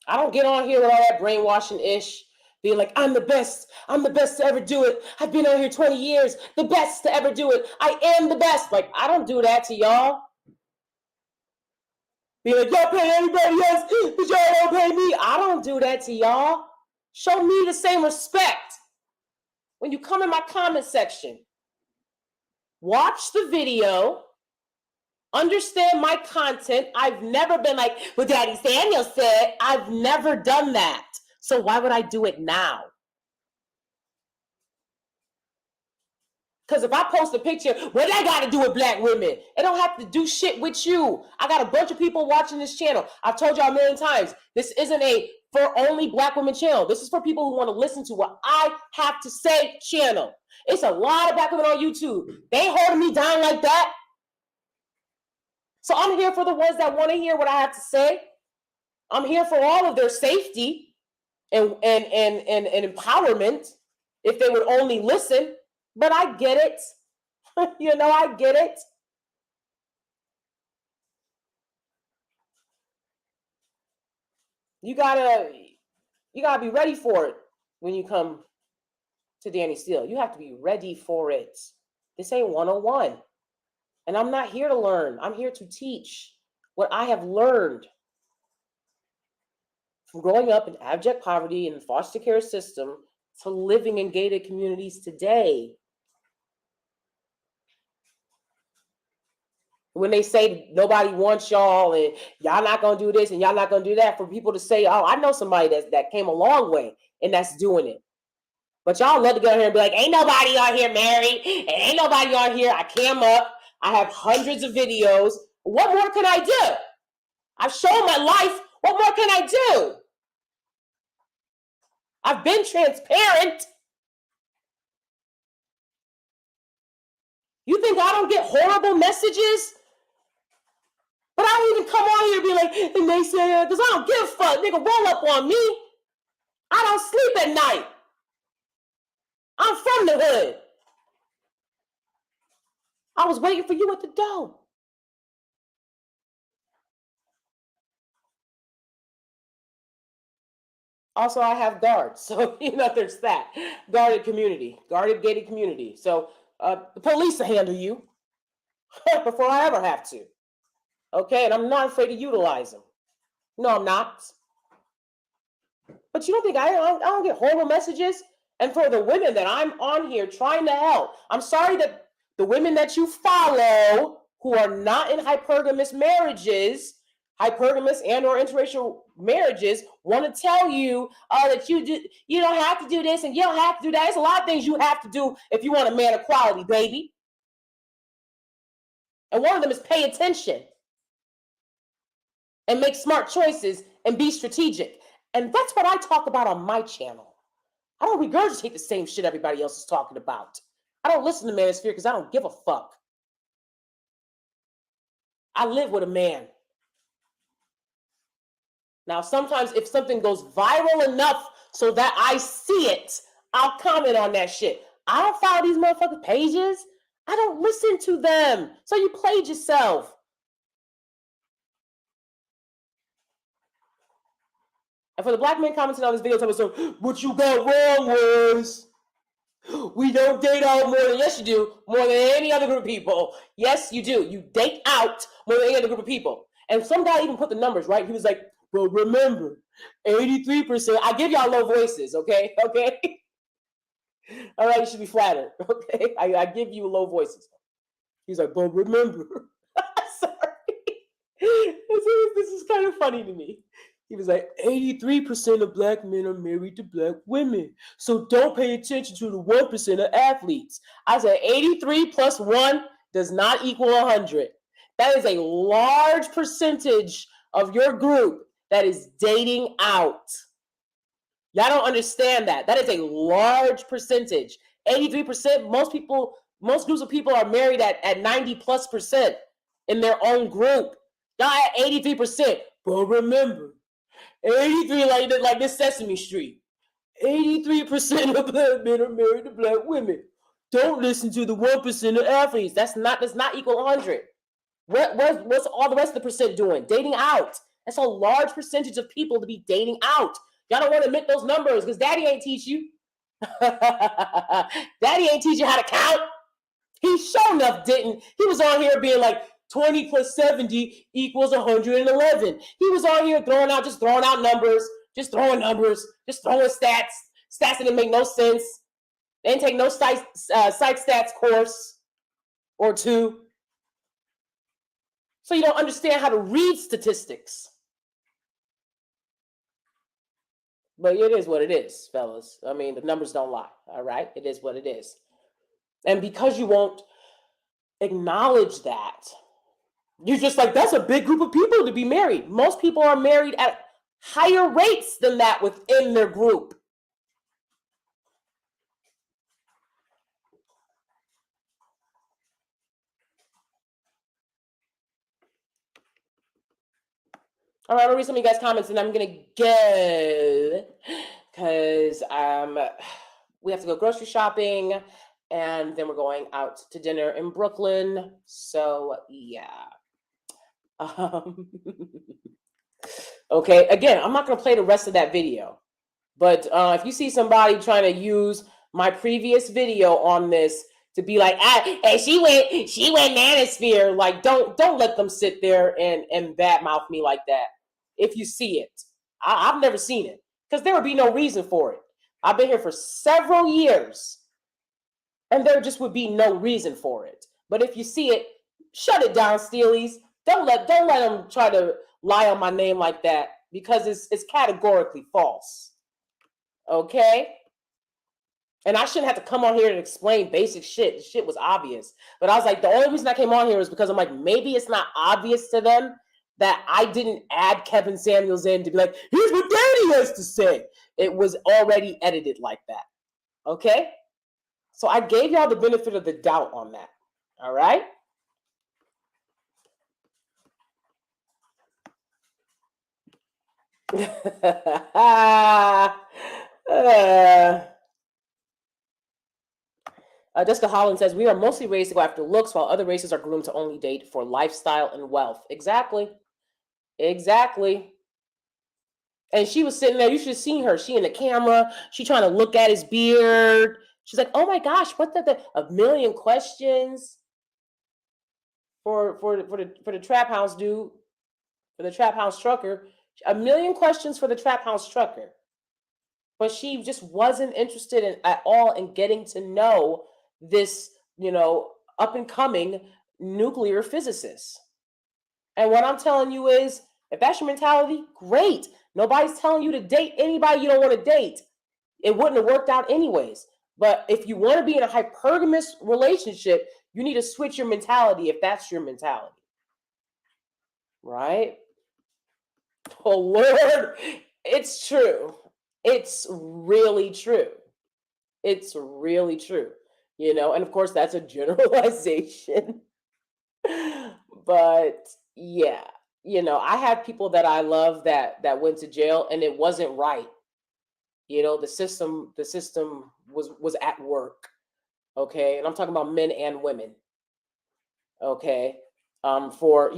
I don't get on here with all that brainwashing ish, being like, I'm the best to ever do it. I've been on here 20 years, the best to ever do it. I am the best. Like, I don't do that to y'all. Be like, y'all pay everybody else, but y'all don't pay me. I don't do that to y'all. Show me the same respect when you come in my comment section. Watch the video. Understand my content. I've never been like, well, DanieSteel said. I've never done that. So why would I do it now? Because if I post a picture, what that got to do with Black women? It don't have to do shit with you. I got a bunch of people watching this channel. I've told y'all a million times, this isn't a for only Black women channel. This is for people who want to listen to what I have to say channel. It's a lot of Black women on YouTube. They ain't holding me down like that. So I'm here for the ones that want to hear what I have to say. I'm here for all of their safety and empowerment if they would only listen. But I get it. I get it. You gotta be ready for it when you come to DanieSteel. You have to be ready for it. This ain't 101. And I'm not here to learn. I'm here to teach what I have learned from growing up in abject poverty in the foster care system to living in gated communities today. When they say nobody wants y'all and y'all not going to do this and y'all not going to do that, for people to say, oh, I know somebody that came a long way and that's doing it. But y'all love to go here and be like, ain't nobody on here married and ain't nobody on here. I came up. I have hundreds of videos. What more can I do? I've shown my life. What more can I do? I've been transparent. You think I don't get horrible messages? But I don't even come on here and be like, and they say, because I don't give a fuck. Nigga, roll up on me. I don't sleep at night. I'm from the hood. I was waiting for you at the door. Also, I have guards. So, there's that. Guarded gated community. So, the police will handle you before I ever have to. Okay? And I'm not afraid to utilize them. No, I'm not. But you don't think I don't get horrible messages? And for the women that I'm on here trying to help, I'm sorry that the women that you follow who are not in hypergamous marriages, hypergamous and or interracial marriages, want to tell you that you don't have to do this and you don't have to do that. There's a lot of things you have to do if you want a man equality, baby. And one of them is pay attention and make smart choices and be strategic. And that's what I talk about on my channel. I don't regurgitate the same shit everybody else is talking about. I don't listen to Manosphere because I don't give a fuck. I live with a man. Now, sometimes if something goes viral enough so that I see it, I'll comment on that shit. I don't follow these motherfucking pages. I don't listen to them. So you played yourself. And for the Black men commenting on this video, telling me, so what you got wrong was we don't date out more than, yes you do, more than any other group of people. Yes, you do. You date out more than any other group of people. And some guy even put the numbers, right? He was like, well, remember, 83%. I give y'all low voices, okay? Okay? All right, you should be flattered. Okay, I give you low voices. He's like, but remember, sorry. This is kind of funny to me. He was like, 83% of black men are married to black women. So don't pay attention to the 1% of athletes. I said 83 plus 1 does not equal 100. That is a large percentage of your group that is dating out. Y'all don't understand that. That is a large percentage. 83%, most groups of people are married at 90 plus percent in their own group. Y'all at 83%. But remember, 83 like this Sesame Street. 83% of black men are married to black women. Don't listen to the 1% of athletes. Does not equal 100. What's all the rest of the percent doing? Dating out. That's a large percentage of people to be dating out. Y'all don't want to admit those numbers because Daddy ain't teach you. Daddy ain't teach you how to count. He sure enough didn't. He was on here being like 20 plus 70 equals 111. He was on here throwing out numbers, just throwing stats that didn't make no sense. They didn't take no psych stats course or two. So you don't understand how to read statistics. But it is what it is, fellas. I mean, the numbers don't lie, all right? It is what it is. And because you won't acknowledge that, you're just like, that's a big group of people to be married. Most people are married at higher rates than that within their group. All right, I'm gonna read some of you guys' comments and I'm gonna go because we have to go grocery shopping and then we're going out to dinner in Brooklyn. So yeah. Okay, again, I'm not gonna play the rest of that video, but if you see somebody trying to use my previous video on this to be like, hey, she went DanieSteel, like don't let them sit there and badmouth me like that. If you see it, I've never seen it because there would be no reason for it. I've been here for several years and there just would be no reason for it. But if you see it, shut it down, Steelies. Don't let them try to lie on my name like that because it's categorically false. Okay? And I shouldn't have to come on here and explain basic shit. The shit was obvious. But I was like, the only reason I came on here is because I'm like, maybe it's not obvious to them that I didn't add Kevin Samuels in to be like, here's what Danie has to say. It was already edited like that. Okay? So I gave y'all the benefit of the doubt on that. All right? Jessica Holland says, we are mostly raised to go after looks while other races are groomed to only date for lifestyle and wealth. Exactly. And she was sitting there. You should have seen her. She in the camera. She trying to look at his beard. She's like, oh my gosh, what a million questions for the trap house dude, for the trap house trucker. A million questions for the trap house trucker. But she just wasn't interested at all in getting to know this, up and coming nuclear physicist. And what I'm telling you is, if that's your mentality, great. Nobody's telling you to date anybody you don't want to date. It wouldn't have worked out anyways. But if you want to be in a hypergamous relationship, you need to switch your mentality if that's your mentality. Right? Oh, Lord. It's true. It's really true. It's really true. And of course, that's a generalization. But yeah. I have people that I love that went to jail and it wasn't right. The system was at work. Okay. And I'm talking about men and women. Okay. For,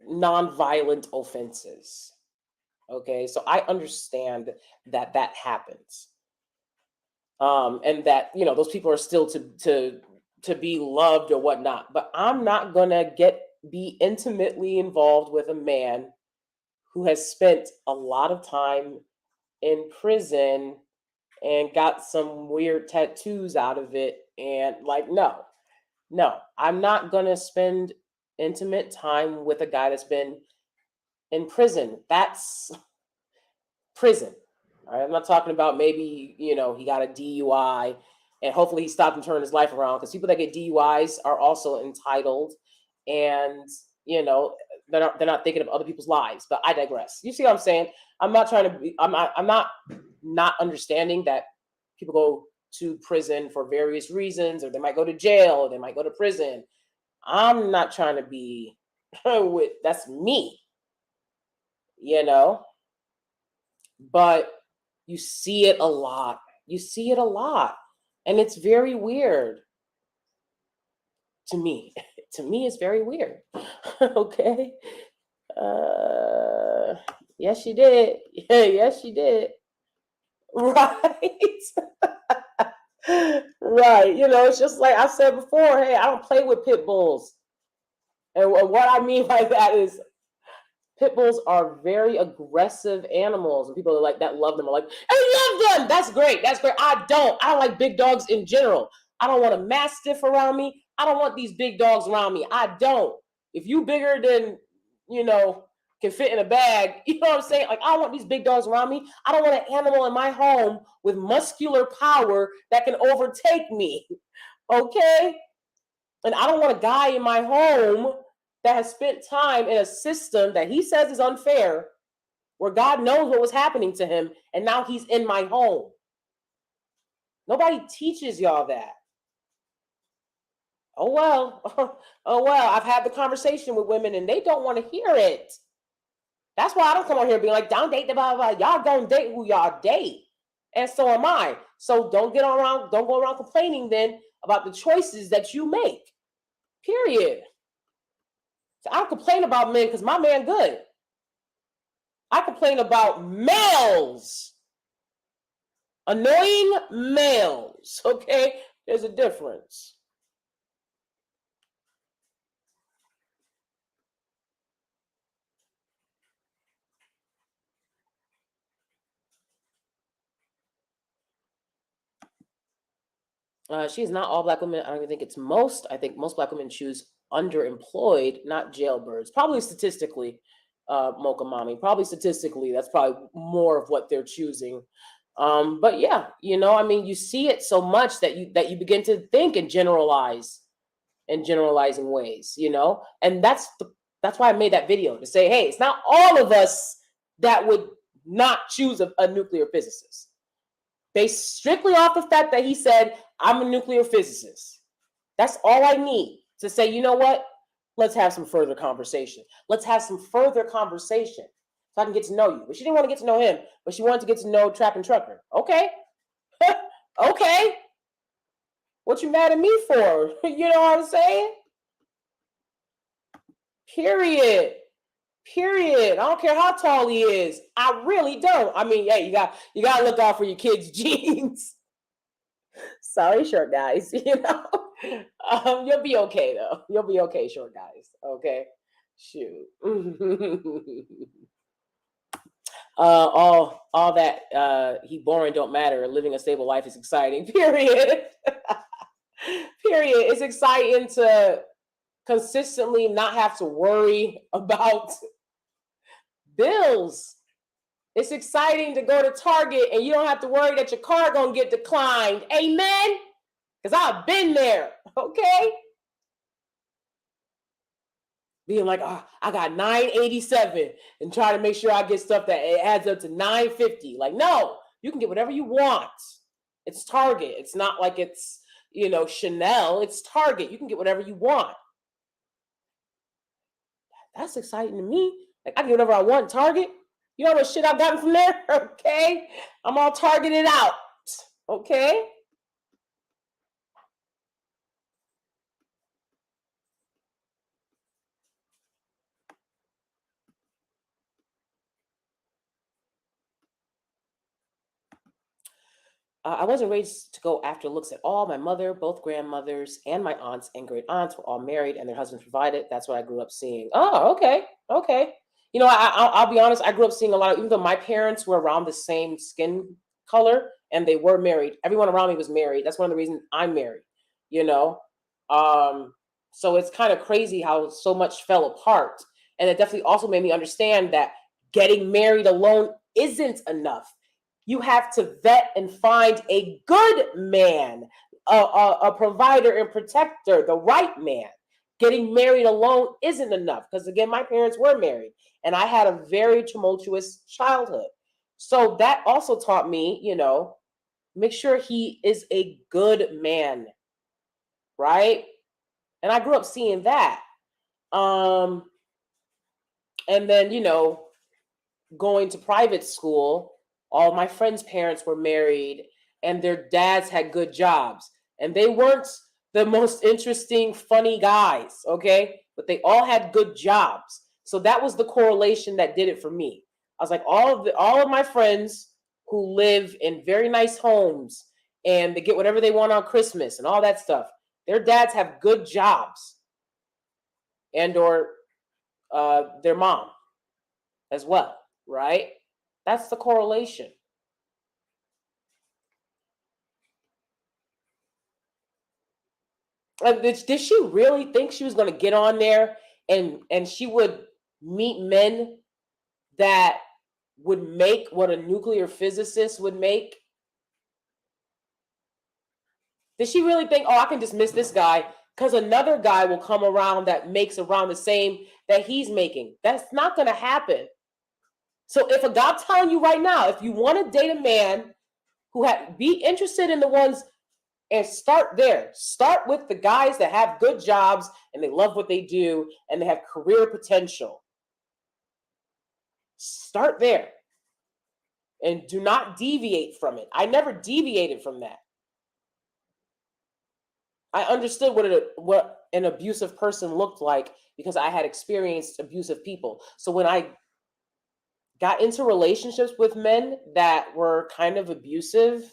non-violent offenses. Okay. So I understand that happens. And that, those people are still to be loved or whatnot, but I'm not going to be intimately involved with a man who has spent a lot of time in prison and got some weird tattoos out of it. And like, no, I'm not going to spend intimate time with a guy that's been in prison. That's prison. All right? I'm not talking about maybe, he got a DUI and hopefully he stopped and turned his life around, because people that get DUIs are also entitled, and, they're not thinking of other people's lives. But I digress. You see what I'm saying? I'm not trying to be, I'm not understanding that people go to prison for various reasons, or they might go to jail, or they might go to prison. I'm not trying to be with, that's me, but you see it a lot. And it's very weird to me. To me, it's very weird. Okay. Yes, she did. Yes, she did. Right. Right. It's just like I said before, hey, I don't play with pit bulls. And what I mean by that is pit bulls are very aggressive animals, and people are like that love them are like, I love them. That's great. I don't like big dogs in general. I don't want a mastiff around me. I don't want these big dogs around me. I don't. If you bigger than, can fit in a bag, you know what I'm saying? Like, I don't want these big dogs around me. I don't want an animal in my home with muscular power that can overtake me. Okay? And I don't want a guy in my home that has spent time in a system that he says is unfair, where God knows what was happening to him, and now he's in my home. Nobody teaches y'all that. Oh, well. I've had the conversation with women, and they don't want to hear it. That's why I don't come on here being like, don't date the blah, blah, blah. Y'all gonna date who y'all date. And so am I. So don't go around complaining then about the choices that you make. Period. So I don't complain about men because my man good. I complain about males. Annoying males. Okay? There's a difference. She is not all black women. I don't even think it's most. I think most black women choose underemployed, not jailbirds. Probably statistically, Mocha Mommy. Probably statistically, that's probably more of what they're choosing. But yeah, you see it so much that you begin to think and generalize in generalizing ways, and that's why I made that video, to say, hey, it's not all of us that would not choose a nuclear physicist, based strictly off the fact that he said, I'm a nuclear physicist. That's all I need to say, you know what? Let's have some further conversation. So I can get to know you. But she didn't want to get to know him, but she wanted to get to know Trap and Trucker. Okay. Okay. What you mad at me for? You know what I'm saying? Period. I don't care how tall he is. I really don't. I mean, hey, you got to look out for your kids' genes. Sorry, short guys. You'll be okay though. You'll be okay, short guys. Okay, shoot. All that he boring don't matter. Living a stable life is exciting. Period. Period. It's exciting to consistently not have to worry about bills. It's exciting to go to Target and you don't have to worry that your car gonna get declined. Amen? Because I've been there, okay? Being like, I got $9.87 and try to make sure I get stuff that it adds up to $9.50. Like, no, you can get whatever you want. It's Target. It's not like it's, Chanel. It's Target. You can get whatever you want. That's exciting to me. Like, I can get whatever I want in Target. You know what shit I've gotten from there? Okay? I'm all targeted out. Okay? I wasn't raised to go after looks at all. My mother, both grandmothers, and my aunts and great aunts were all married and their husbands provided. That's what I grew up seeing. Oh, okay. Okay. I'll be honest. I grew up seeing a lot of, even though my parents were around the same skin color and they were married. Everyone around me was married. That's one of the reasons I'm married, So it's kind of crazy how so much fell apart. And it definitely also made me understand that getting married alone isn't enough. You have to vet and find a good man, a provider and protector, the right man. Getting married alone isn't enough because, again, my parents were married and I had a very tumultuous childhood. So that also taught me, make sure he is a good man, right? And I grew up seeing that. And then, going to private school, all my friends' parents were married and their dads had good jobs. And they weren't the most interesting, funny guys, okay? But they all had good jobs. So that was the correlation that did it for me. I was like, all of my friends who live in very nice homes and they get whatever they want on Christmas and all that stuff, their dads have good jobs, and or their mom as well, right? That's the correlation. Did she really think she was going to get on there and she would meet men that would make what a nuclear physicist would make? Did she really think, I can dismiss this guy because another guy will come around that makes around the same that he's making? That's not going to happen. So if I'm telling you right now, if you want to date a man who be interested in the ones, and start there. Start with the guys that have good jobs and they love what they do and they have career potential. Start there. And do not deviate from it. I never deviated from that. I understood what an abusive person looked like because I had experienced abusive people. So when I got into relationships with men that were kind of abusive,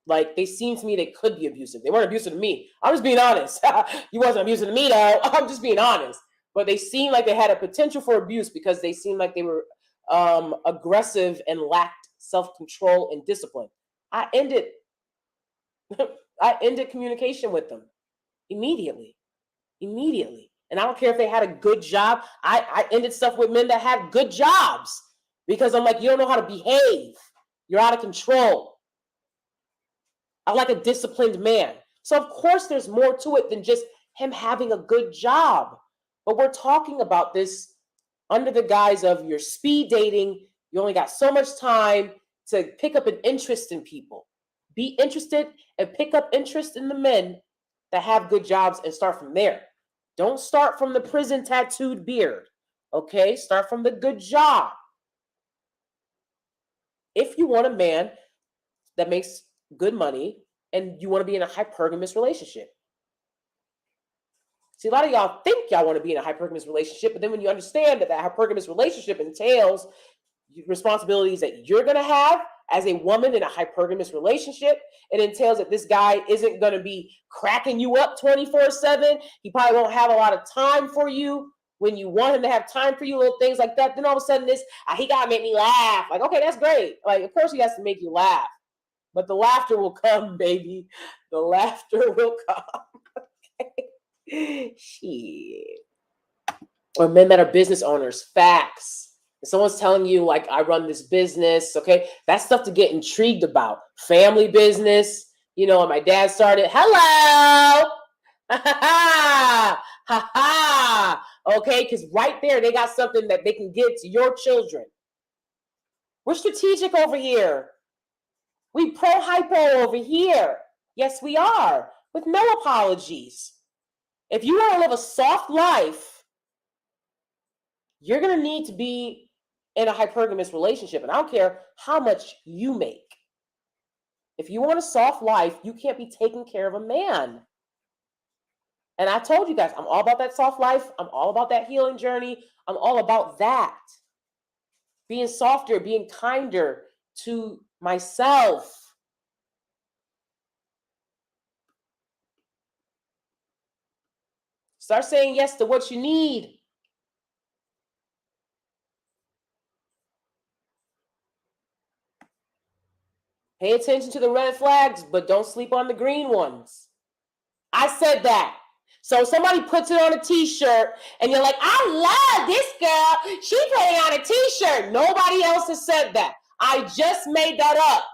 like they seemed to me they could be abusive. They weren't abusive to me. I'm just being honest. You wasn't abusive to me though. I'm just being honest. But they seemed like they had a potential for abuse because they seemed like they were aggressive and lacked self-control and discipline. I ended communication with them immediately. And I don't care if they had a good job. I ended stuff with men that had good jobs because I'm like, you don't know how to behave. You're out of control. I like a disciplined man. So of course there's more to it than just him having a good job. But we're talking about this under the guise of you're speed dating. You only got so much time to pick up an interest in people. Be interested and pick up interest in the men that have good jobs and start from there. Don't start from the prison tattooed beard. Okay? Start from the good job. If you want a man that makes good money and you want to be in a hypergamous relationship. See, a lot of y'all think y'all want to be in a hypergamous relationship, but then when you understand that hypergamous relationship entails responsibilities that you're going to have as a woman in a hypergamous relationship, it entails that this guy isn't going to be cracking you up 24/7. He probably won't have a lot of time for you when you want him to have time for you, little things like that. Then all of a sudden he got to make me laugh. Like, okay, that's great. Like, of course he has to make you laugh. But the laughter will come, baby. The laughter will come. Okay. Shit. Or men that are business owners. Facts. If someone's telling you, like, I run this business, okay? That's stuff to get intrigued about. Family business. And my dad started, hello. Ha ha ha ha. Okay, because right there, they got something that they can give to your children. We're strategic over here. We pro-hypo over here. Yes, we are. With no apologies. If you want to live a soft life, you're going to need to be in a hypergamous relationship. And I don't care how much you make. If you want a soft life, you can't be taking care of a man. And I told you guys, I'm all about that soft life. I'm all about that healing journey. I'm all about that. Being softer, being kinder to myself. Start saying yes to what you need. Pay attention to the red flags, but don't sleep on the green ones. I said that. So somebody puts it on a t-shirt and you're like, I love this girl. She put it on a t-shirt. Nobody else has said that. I just made that up.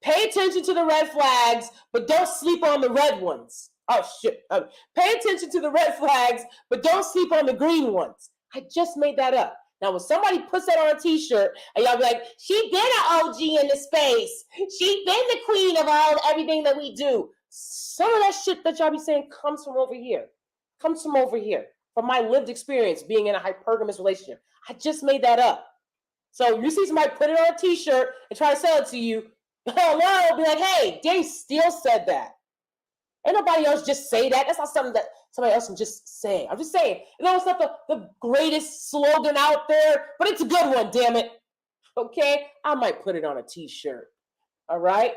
Pay attention to the red flags, but don't sleep on the red ones. Oh, shit. Pay attention to the red flags, but don't sleep on the green ones. I just made that up. Now, when somebody puts that on a t-shirt, and y'all be like, she been an OG in the space. She been the queen of everything that we do. Some of that shit that y'all be saying comes from over here. Comes from over here. From my lived experience being in a hypergamous relationship. I just made that up. So you see somebody put it on a t-shirt and try to sell it to you. Hello, be like, hey, DanieSteel said that. Ain't nobody else just say that. That's not something that somebody else can just say. I'm just saying, it's not the greatest slogan out there, but it's a good one, damn it. Okay? I might put it on a t-shirt. All right?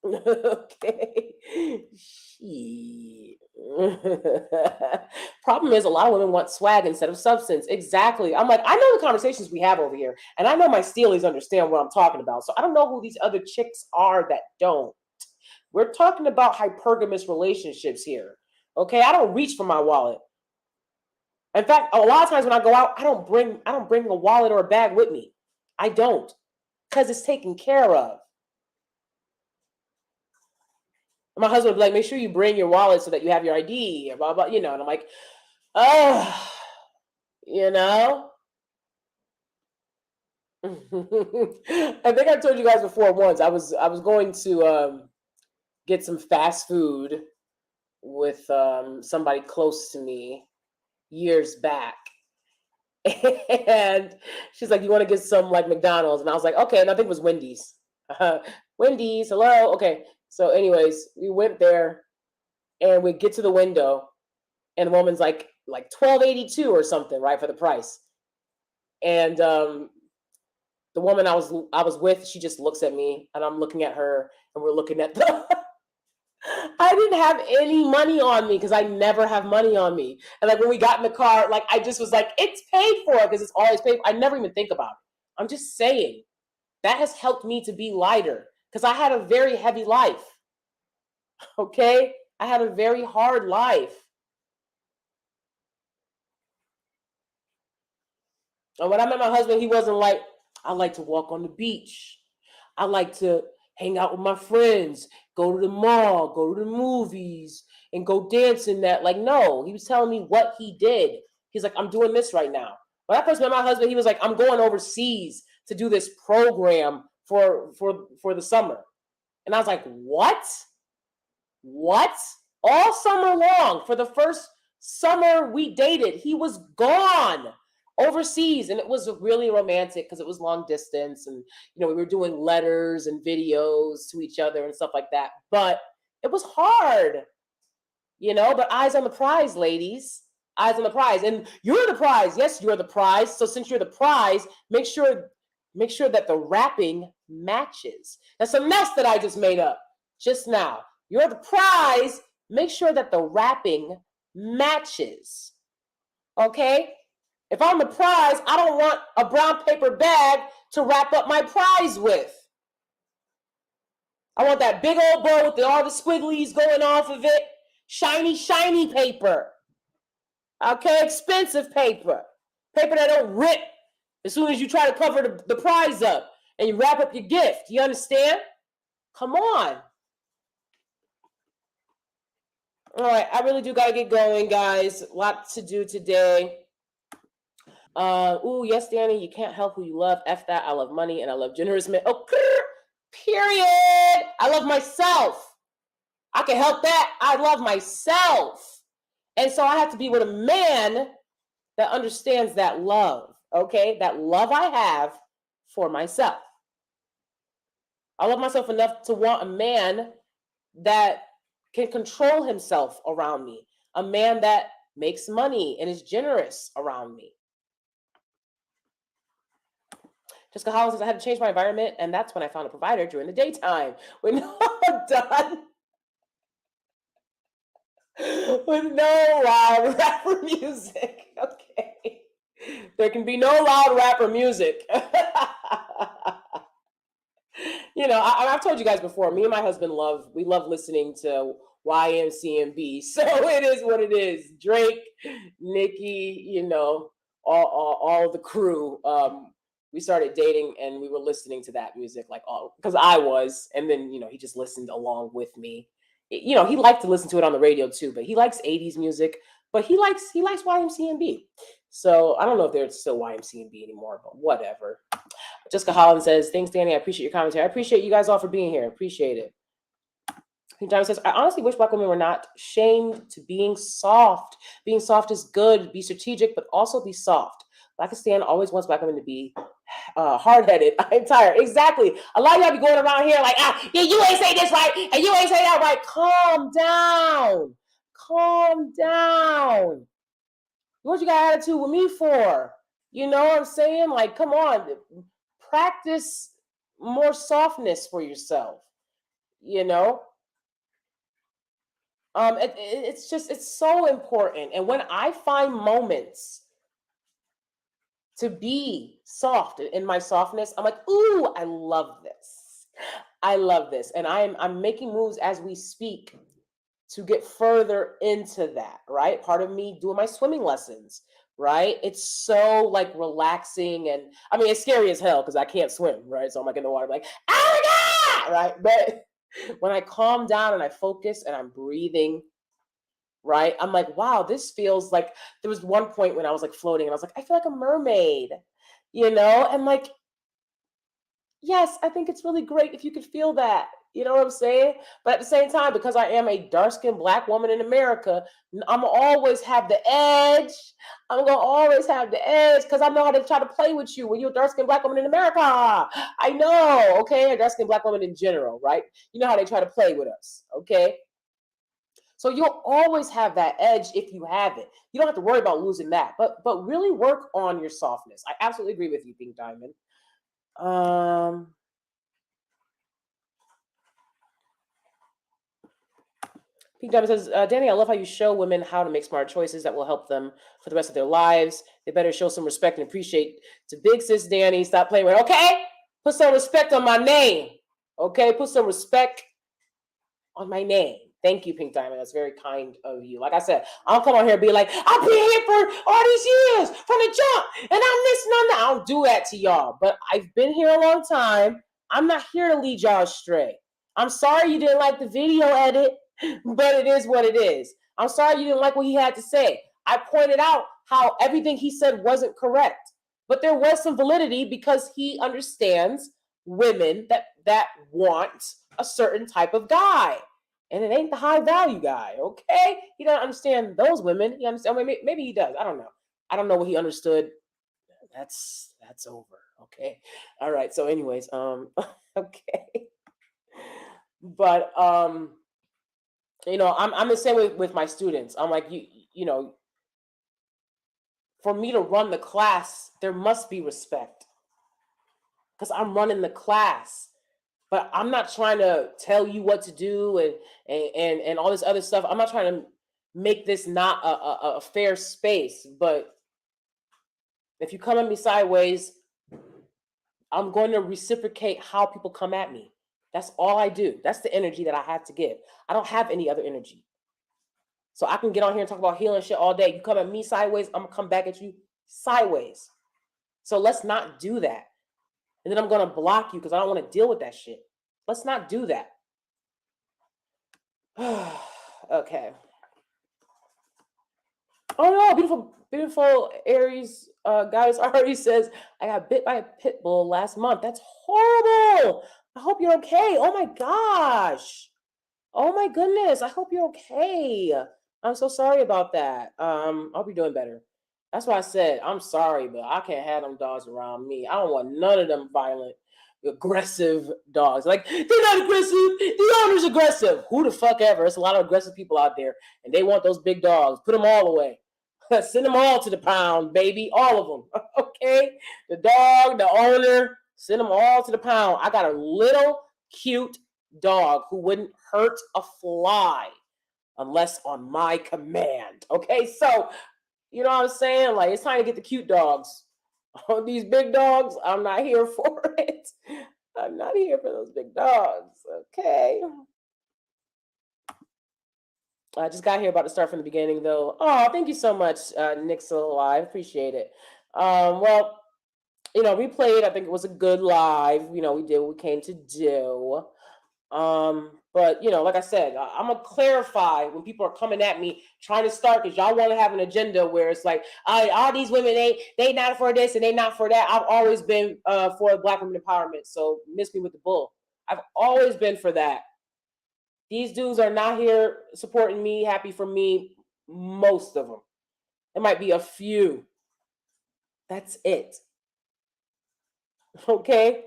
Okay. Shit. Problem is, a lot of women want swag instead of substance. Exactly. I'm like, I know the conversations we have over here, and I know my steelies understand what I'm talking about. So I don't know who these other chicks are that don't. We're talking about hypergamous relationships here. Okay, I don't reach for my wallet. In fact, a lot of times when I go out, I don't bring a wallet or a bag with me. I don't, because it's taken care of. My husband would be like, make sure you bring your wallet so that you have your ID, blah, blah, and I'm like, oh, I think I told you guys before once, I was going to get some fast food with somebody close to me years back. And she's like, you want to get some like McDonald's? And I was like, okay. And I think it was Wendy's. Wendy's, hello. Okay. So anyways, we went there and we get to the window and the woman's like $12.82 or something, right, for the price. And the woman I was with, she just looks at me and I'm looking at her and we're looking at the I didn't have any money on me because I never have money on me. And like when we got in the car, like I just was like, it's paid for because it's always paid for. I never even think about it. I'm just saying that has helped me to be lighter because I had a very heavy life. Okay? I had a very hard life. And when I met my husband, he wasn't like, I like to walk on the beach. I like to hang out with my friends, go to the mall, go to the movies, and go dance in that. Like, no, he was telling me what he did. He's like, I'm doing this right now. When I first met my husband, he was like, I'm going overseas to do this program for the summer. And I was like, what? What? All summer long, for the first summer we dated, he was gone overseas, and it was really romantic because it was long distance, and we were doing letters and videos to each other and stuff like that. But it was hard, but eyes on the prize, ladies. Eyes on the prize. And you're the prize. Yes, you're the prize. So since you're the prize, make sure that the wrapping matches. That's something else that I just made up just now. You're the prize. Make sure that the wrapping matches. Okay? If I'm the prize, I don't want a brown paper bag to wrap up my prize with. I want that big old bow with all the squigglies going off of it. Shiny, shiny paper. Okay, expensive paper. Paper that don't rip as soon as you try to cover the prize up and you wrap up your gift. You understand? Come on. All right, I really do got to get going, guys. A lot to do today. Yes, Danie, you can't help who you love. F that. I love money and I love generous men. Oh, period. I love myself. I can help that. I love myself. And so I have to be with a man that understands that love, okay? That love I have for myself. I love myself enough to want a man that can control himself around me. A man that makes money and is generous around me. Jessica Holland says, I had to change my environment, and that's when I found a provider during the daytime. When I'm done. With no loud rapper music. Okay. There can be no loud rapper music. You know, I've told you guys before, me and my husband love listening to YMCMB. So it is what it is. Drake, Nicki, you know, all the crew. We started dating and we were listening to that music like all because I was, and then you know he just listened along with me. You know, he liked to listen to it on the radio too, but he likes 80s music, but he likes YMCMB. So I don't know if they're still YMCMB anymore, but whatever. Jessica Holland says, thanks, Danie. I appreciate your commentary. I appreciate you guys all for being here. Appreciate it. Pink Diamond says, I honestly wish Black women were not shamed to being soft. Being soft is good. Be strategic, but also be soft. Pakistan always wants Black women to be hard-headed. I'm tired. Exactly. A lot of y'all be going around here like, yeah, you ain't say this right, and you ain't say that right. Calm down. Calm down. What you got attitude with me for? You know what I'm saying? Like, come on. Practice more softness for yourself. You know? It's so important. And when I find moments to be soft in my softness, I'm like, ooh, I love this. I love this. And I'm making moves as we speak to get further into that, right? Part of me doing my swimming lessons, right? It's so like relaxing. And I mean, it's scary as hell because I can't swim, right? So I'm like in the water, like, oh my God, right? But when I calm down and I focus and I'm breathing, right? I'm like, wow, this feels like, there was one point when I was like floating and I was like, I feel like a mermaid, you know? And like, yes, I think it's really great if you could feel that. You know what I'm saying? But at the same time, because I am a dark-skinned Black woman in America, I'm gonna always have the edge. I'm gonna always have the edge because I know how to try to play with you when you're a dark-skinned Black woman in America. I know, okay? A dark-skinned Black woman in general, right? You know how they try to play with us, okay? So you'll always have that edge if you have it. You don't have to worry about losing that, but really work on your softness. I absolutely agree with you, Pink Diamond. Pink Diamond says, Danie, I love how you show women how to make smart choices that will help them for the rest of their lives. They better show some respect and appreciate to big sis Danie. Stop playing with, okay? Put some respect on my name. Okay? Put some respect on my name. Thank you, Pink Diamond. That's very kind of you. Like I said, I'll come on here and be like, I've been here for all these years from the jump, and I'm this and I'm that. I don't do that to y'all, but I've been here a long time. I'm not here to lead y'all astray. I'm sorry you didn't like the video edit, but it is what it is. I'm sorry you didn't like what he had to say. I pointed out how everything he said wasn't correct, but there was some validity because he understands women that want a certain type of guy. And it ain't the high value guy, okay? He doesn't understand those women. He understands. Maybe he does. I don't know. I don't know what he understood. That's over. Okay. All right. So, anyways, okay. But you know, I'm the same with my students. I'm like, you know, for me to run the class, there must be respect because I'm running the class. But I'm not trying to tell you what to do and all this other stuff. I'm not trying to make this not a fair space. But if you come at me sideways, I'm going to reciprocate how people come at me. That's all I do. That's the energy that I have to give. I don't have any other energy. So I can get on here and talk about healing shit all day. You come at me sideways, I'm going to come back at you sideways. So let's not do that. And then I'm going to block you because I don't want to deal with that shit. Let's not do that. Okay. Oh no, beautiful Aries goddess already says, I got bit by a pit bull last month. That's horrible. I hope you're okay. Oh my gosh. Oh my goodness. I hope you're okay. I'm so sorry about that. I'll be doing better. That's why I said, I'm sorry, but I can't have them dogs around me. I don't want none of them violent, aggressive dogs. Like, they're not aggressive. The owner's aggressive. Who the fuck ever? There's a lot of aggressive people out there, and they want those big dogs. Put them all away. Send them all to the pound, baby. All of them. Okay? The dog, the owner, send them all to the pound. I got a little cute dog who wouldn't hurt a fly unless on my command. Okay? So, you know what I'm saying? Like, it's time to get the cute dogs. These big dogs, I'm not here for it. I'm not here for those big dogs. Okay. I just got here about to start from the beginning, though. Oh, thank you so much, Nick's still alive. Appreciate it. Well, we played. I think it was a good live. We did what we came to do. But like I said, I'm gonna clarify when people are coming at me trying to start because y'all want to have an agenda where it's like, all these women they not for this and they not for that. I've always been for Black women empowerment. So miss me with the bull. I've always been for that. These dudes are not here supporting me, happy for me. Most of them. There might be a few. That's it. Okay.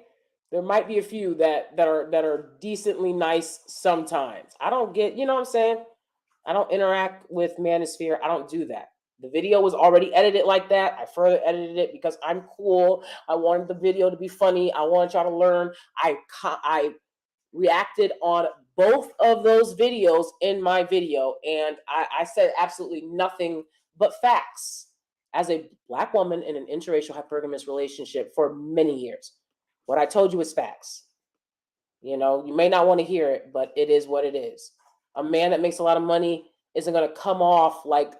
There might be a few that are decently nice sometimes. I don't get, you know what I'm saying? I don't interact with Manosphere. I don't do that. The video was already edited like that. I further edited it because I'm cool. I wanted the video to be funny. I wanted y'all to learn. I reacted on both of those videos in my video, and I said absolutely nothing but facts as a Black woman in an interracial hypergamous relationship for many years. What I told you is facts. You may not want to hear it, but it is what it is. A man that makes a lot of money isn't going to come off like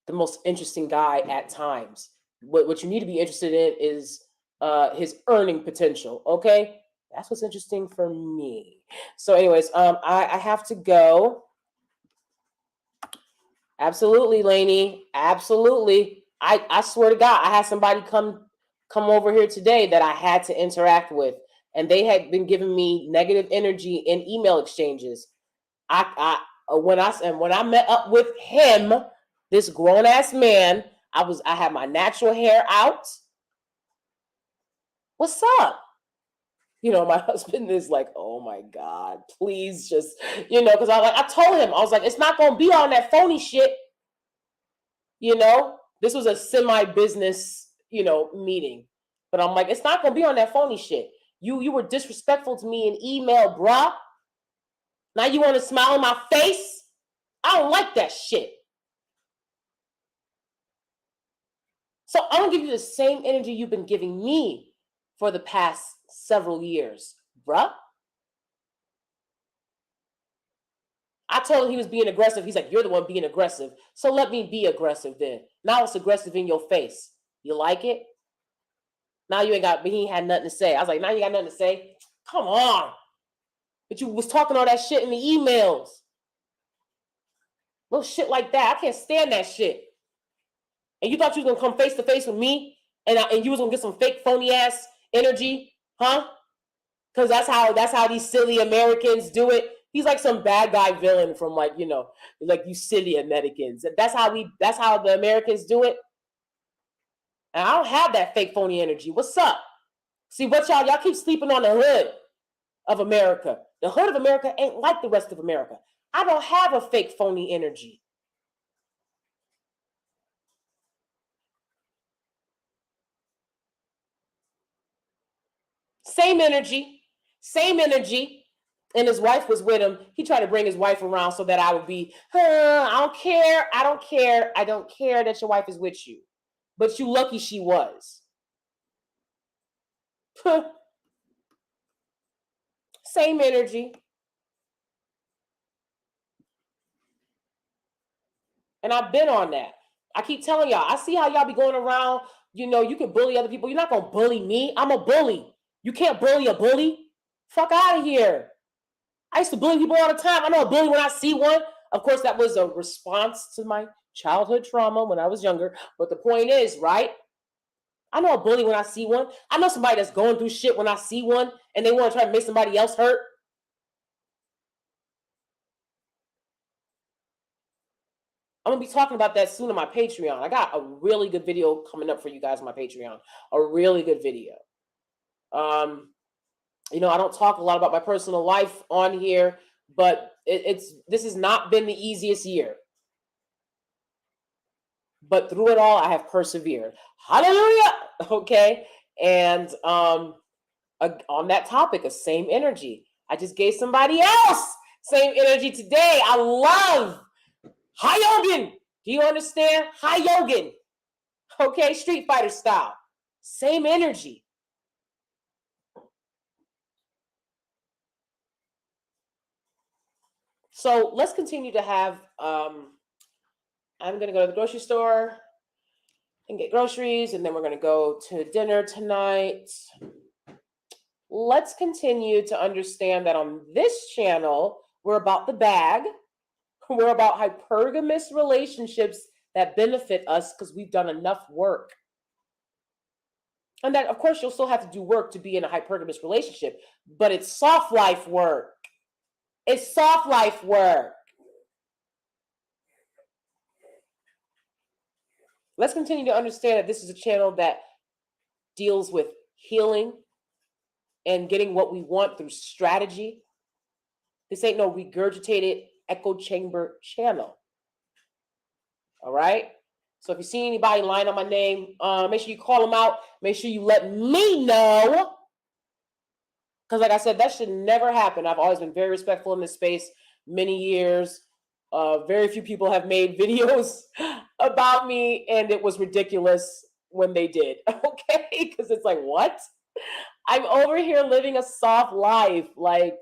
the most interesting guy at times. What you need to be interested in is his earning potential, okay? That's what's interesting for me. So anyways, I have to go. Absolutely, Lainey. Absolutely. I swear to God, I had somebody come over here today that I had to interact with, and they had been giving me negative energy in email exchanges. When I met up with him, this grown ass man, I had my natural hair out. What's up? My husband is like, oh my God, please just, because I told him, I was like, it's not gonna be on that phony shit. This was a semi-business, meeting. But I'm like, it's not gonna be on that phony shit. You were disrespectful to me in email, bruh. Now you want to smile in my face? I don't like that shit. So I'm gonna give you the same energy you've been giving me for the past several years, bruh. I told him he was being aggressive. He's like, you're the one being aggressive. So let me be aggressive then. Now it's aggressive in your face. You like it? Now you ain't got, but he ain't had nothing to say. I was like, now you got nothing to say? Come on. But you was talking all that shit in the emails. Little shit like that. I can't stand that shit. And you thought you was gonna come face to face with me and you was gonna get some fake phony ass energy, huh? Because that's how these silly Americans do it. He's like some bad guy villain from like you silly Americans. That's how the Americans do it. And I don't have that fake phony energy. What's up? See what y'all keep sleeping on the hood of America. The hood of America ain't like the rest of America. I don't have a fake phony energy. Same energy. And his wife was with him. He tried to bring his wife around so that I would be, I don't care that your wife is with you. But you lucky she was. Same energy. And I've been on that. I keep telling y'all, I see how y'all be going around, you can bully other people. You're not going to bully me. I'm a bully. You can't bully a bully. Fuck out of here. I used to bully people all the time. I know a bully when I see one. Of course, that was a response to my childhood trauma when I was younger. But the point is, right? I know a bully when I see one. I know somebody that's going through shit when I see one and they want to try to make somebody else hurt. I'm going to be talking about that soon on my Patreon. I got a really good video coming up for you guys on my Patreon. A really good video. I don't talk a lot about my personal life on here, but this has not been the easiest year. But through it all, I have persevered. Hallelujah! Okay? And on that topic of same energy, I just gave somebody else same energy today. I love Hyogen. Do you understand? Hyogen. Okay? Street Fighter style. Same energy. So let's continue to have, I'm going to go to the grocery store and get groceries, and then we're going to go to dinner tonight. Let's continue to understand that on this channel, we're about the bag. We're about hypergamous relationships that benefit us because we've done enough work. And that, of course, you'll still have to do work to be in a hypergamous relationship, but it's soft life work. It's soft life work. Let's continue to understand that this is a channel that deals with healing and getting what we want through strategy. This ain't no regurgitated echo chamber channel. All right? So if you see anybody lying on my name, make sure you call them out. Make sure you let me know. Because like I said, that should never happen. I've always been very respectful in this space, many years. Very few people have made videos about me, and it was ridiculous when they did. Okay? Because it's like, what? I'm over here living a soft life. Like,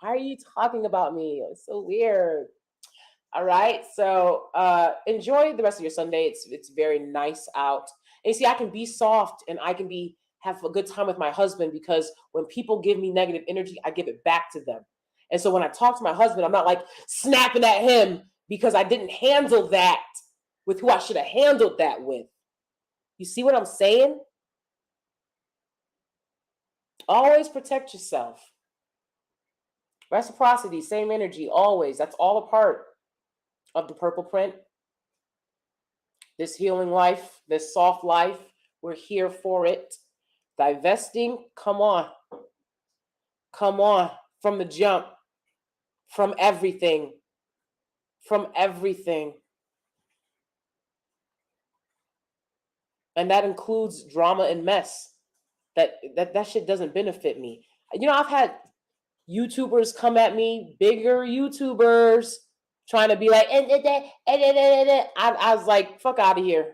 why are you talking about me? It's so weird. All right. So enjoy the rest of your Sunday. It's very nice out. And you see, I can be soft and I can have a good time with my husband, because when people give me negative energy, I give it back to them. And so when I talk to my husband, I'm not like snapping at him because I didn't handle that with who I should have handled that with. You see what I'm saying? Always protect yourself. Reciprocity, same energy, always. That's all a part of the purple print. This healing life, this soft life, we're here for it. Divesting, come on. Come on. From the jump. From everything. From everything. And that includes drama and mess. That shit doesn't benefit me. You know, I've had YouTubers come at me, bigger YouTubers, trying to be like, I was like, fuck out of here.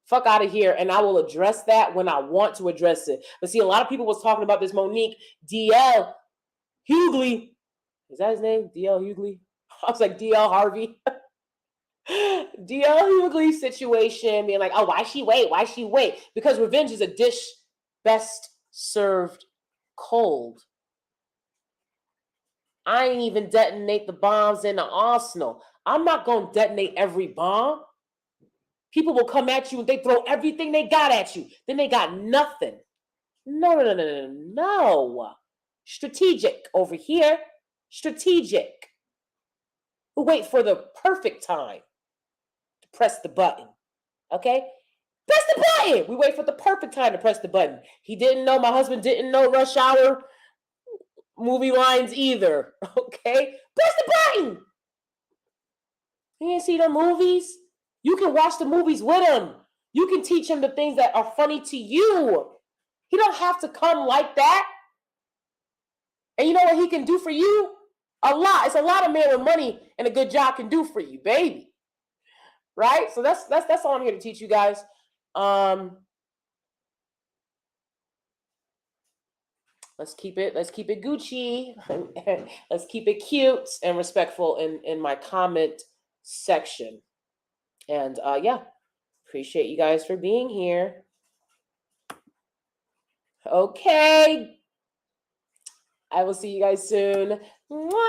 Fuck out of here. And I will address that when I want to address it. But see, a lot of people was talking about this Monique DL Hughley. Is that his name? DL Hughley? I was like, DL Harvey. DL Hughley situation, being like, oh, why she wait? Why she wait? Because revenge is a dish best served cold. I ain't even detonate the bombs in the arsenal. I'm not going to detonate every bomb. People will come at you and they throw everything they got at you. Then they got nothing. No. Strategic over here. Strategic. We wait for the perfect time to press the button. Okay? Press the button. We wait for the perfect time to press the button. He didn't know. My husband didn't know Rush Hour movie lines either. Okay? Press the button. He didn't see the movies. You can watch the movies with him. You can teach him the things that are funny to you. He don't have to come like that. And you know what he can do for you? A lot. It's a lot of men with money and a good job can do for you, baby. Right? So that's all I'm here to teach you guys. Let's keep it Gucci. Let's keep it cute and respectful in my comment section. And yeah, appreciate you guys for being here. Okay. I will see you guys soon. Mwah!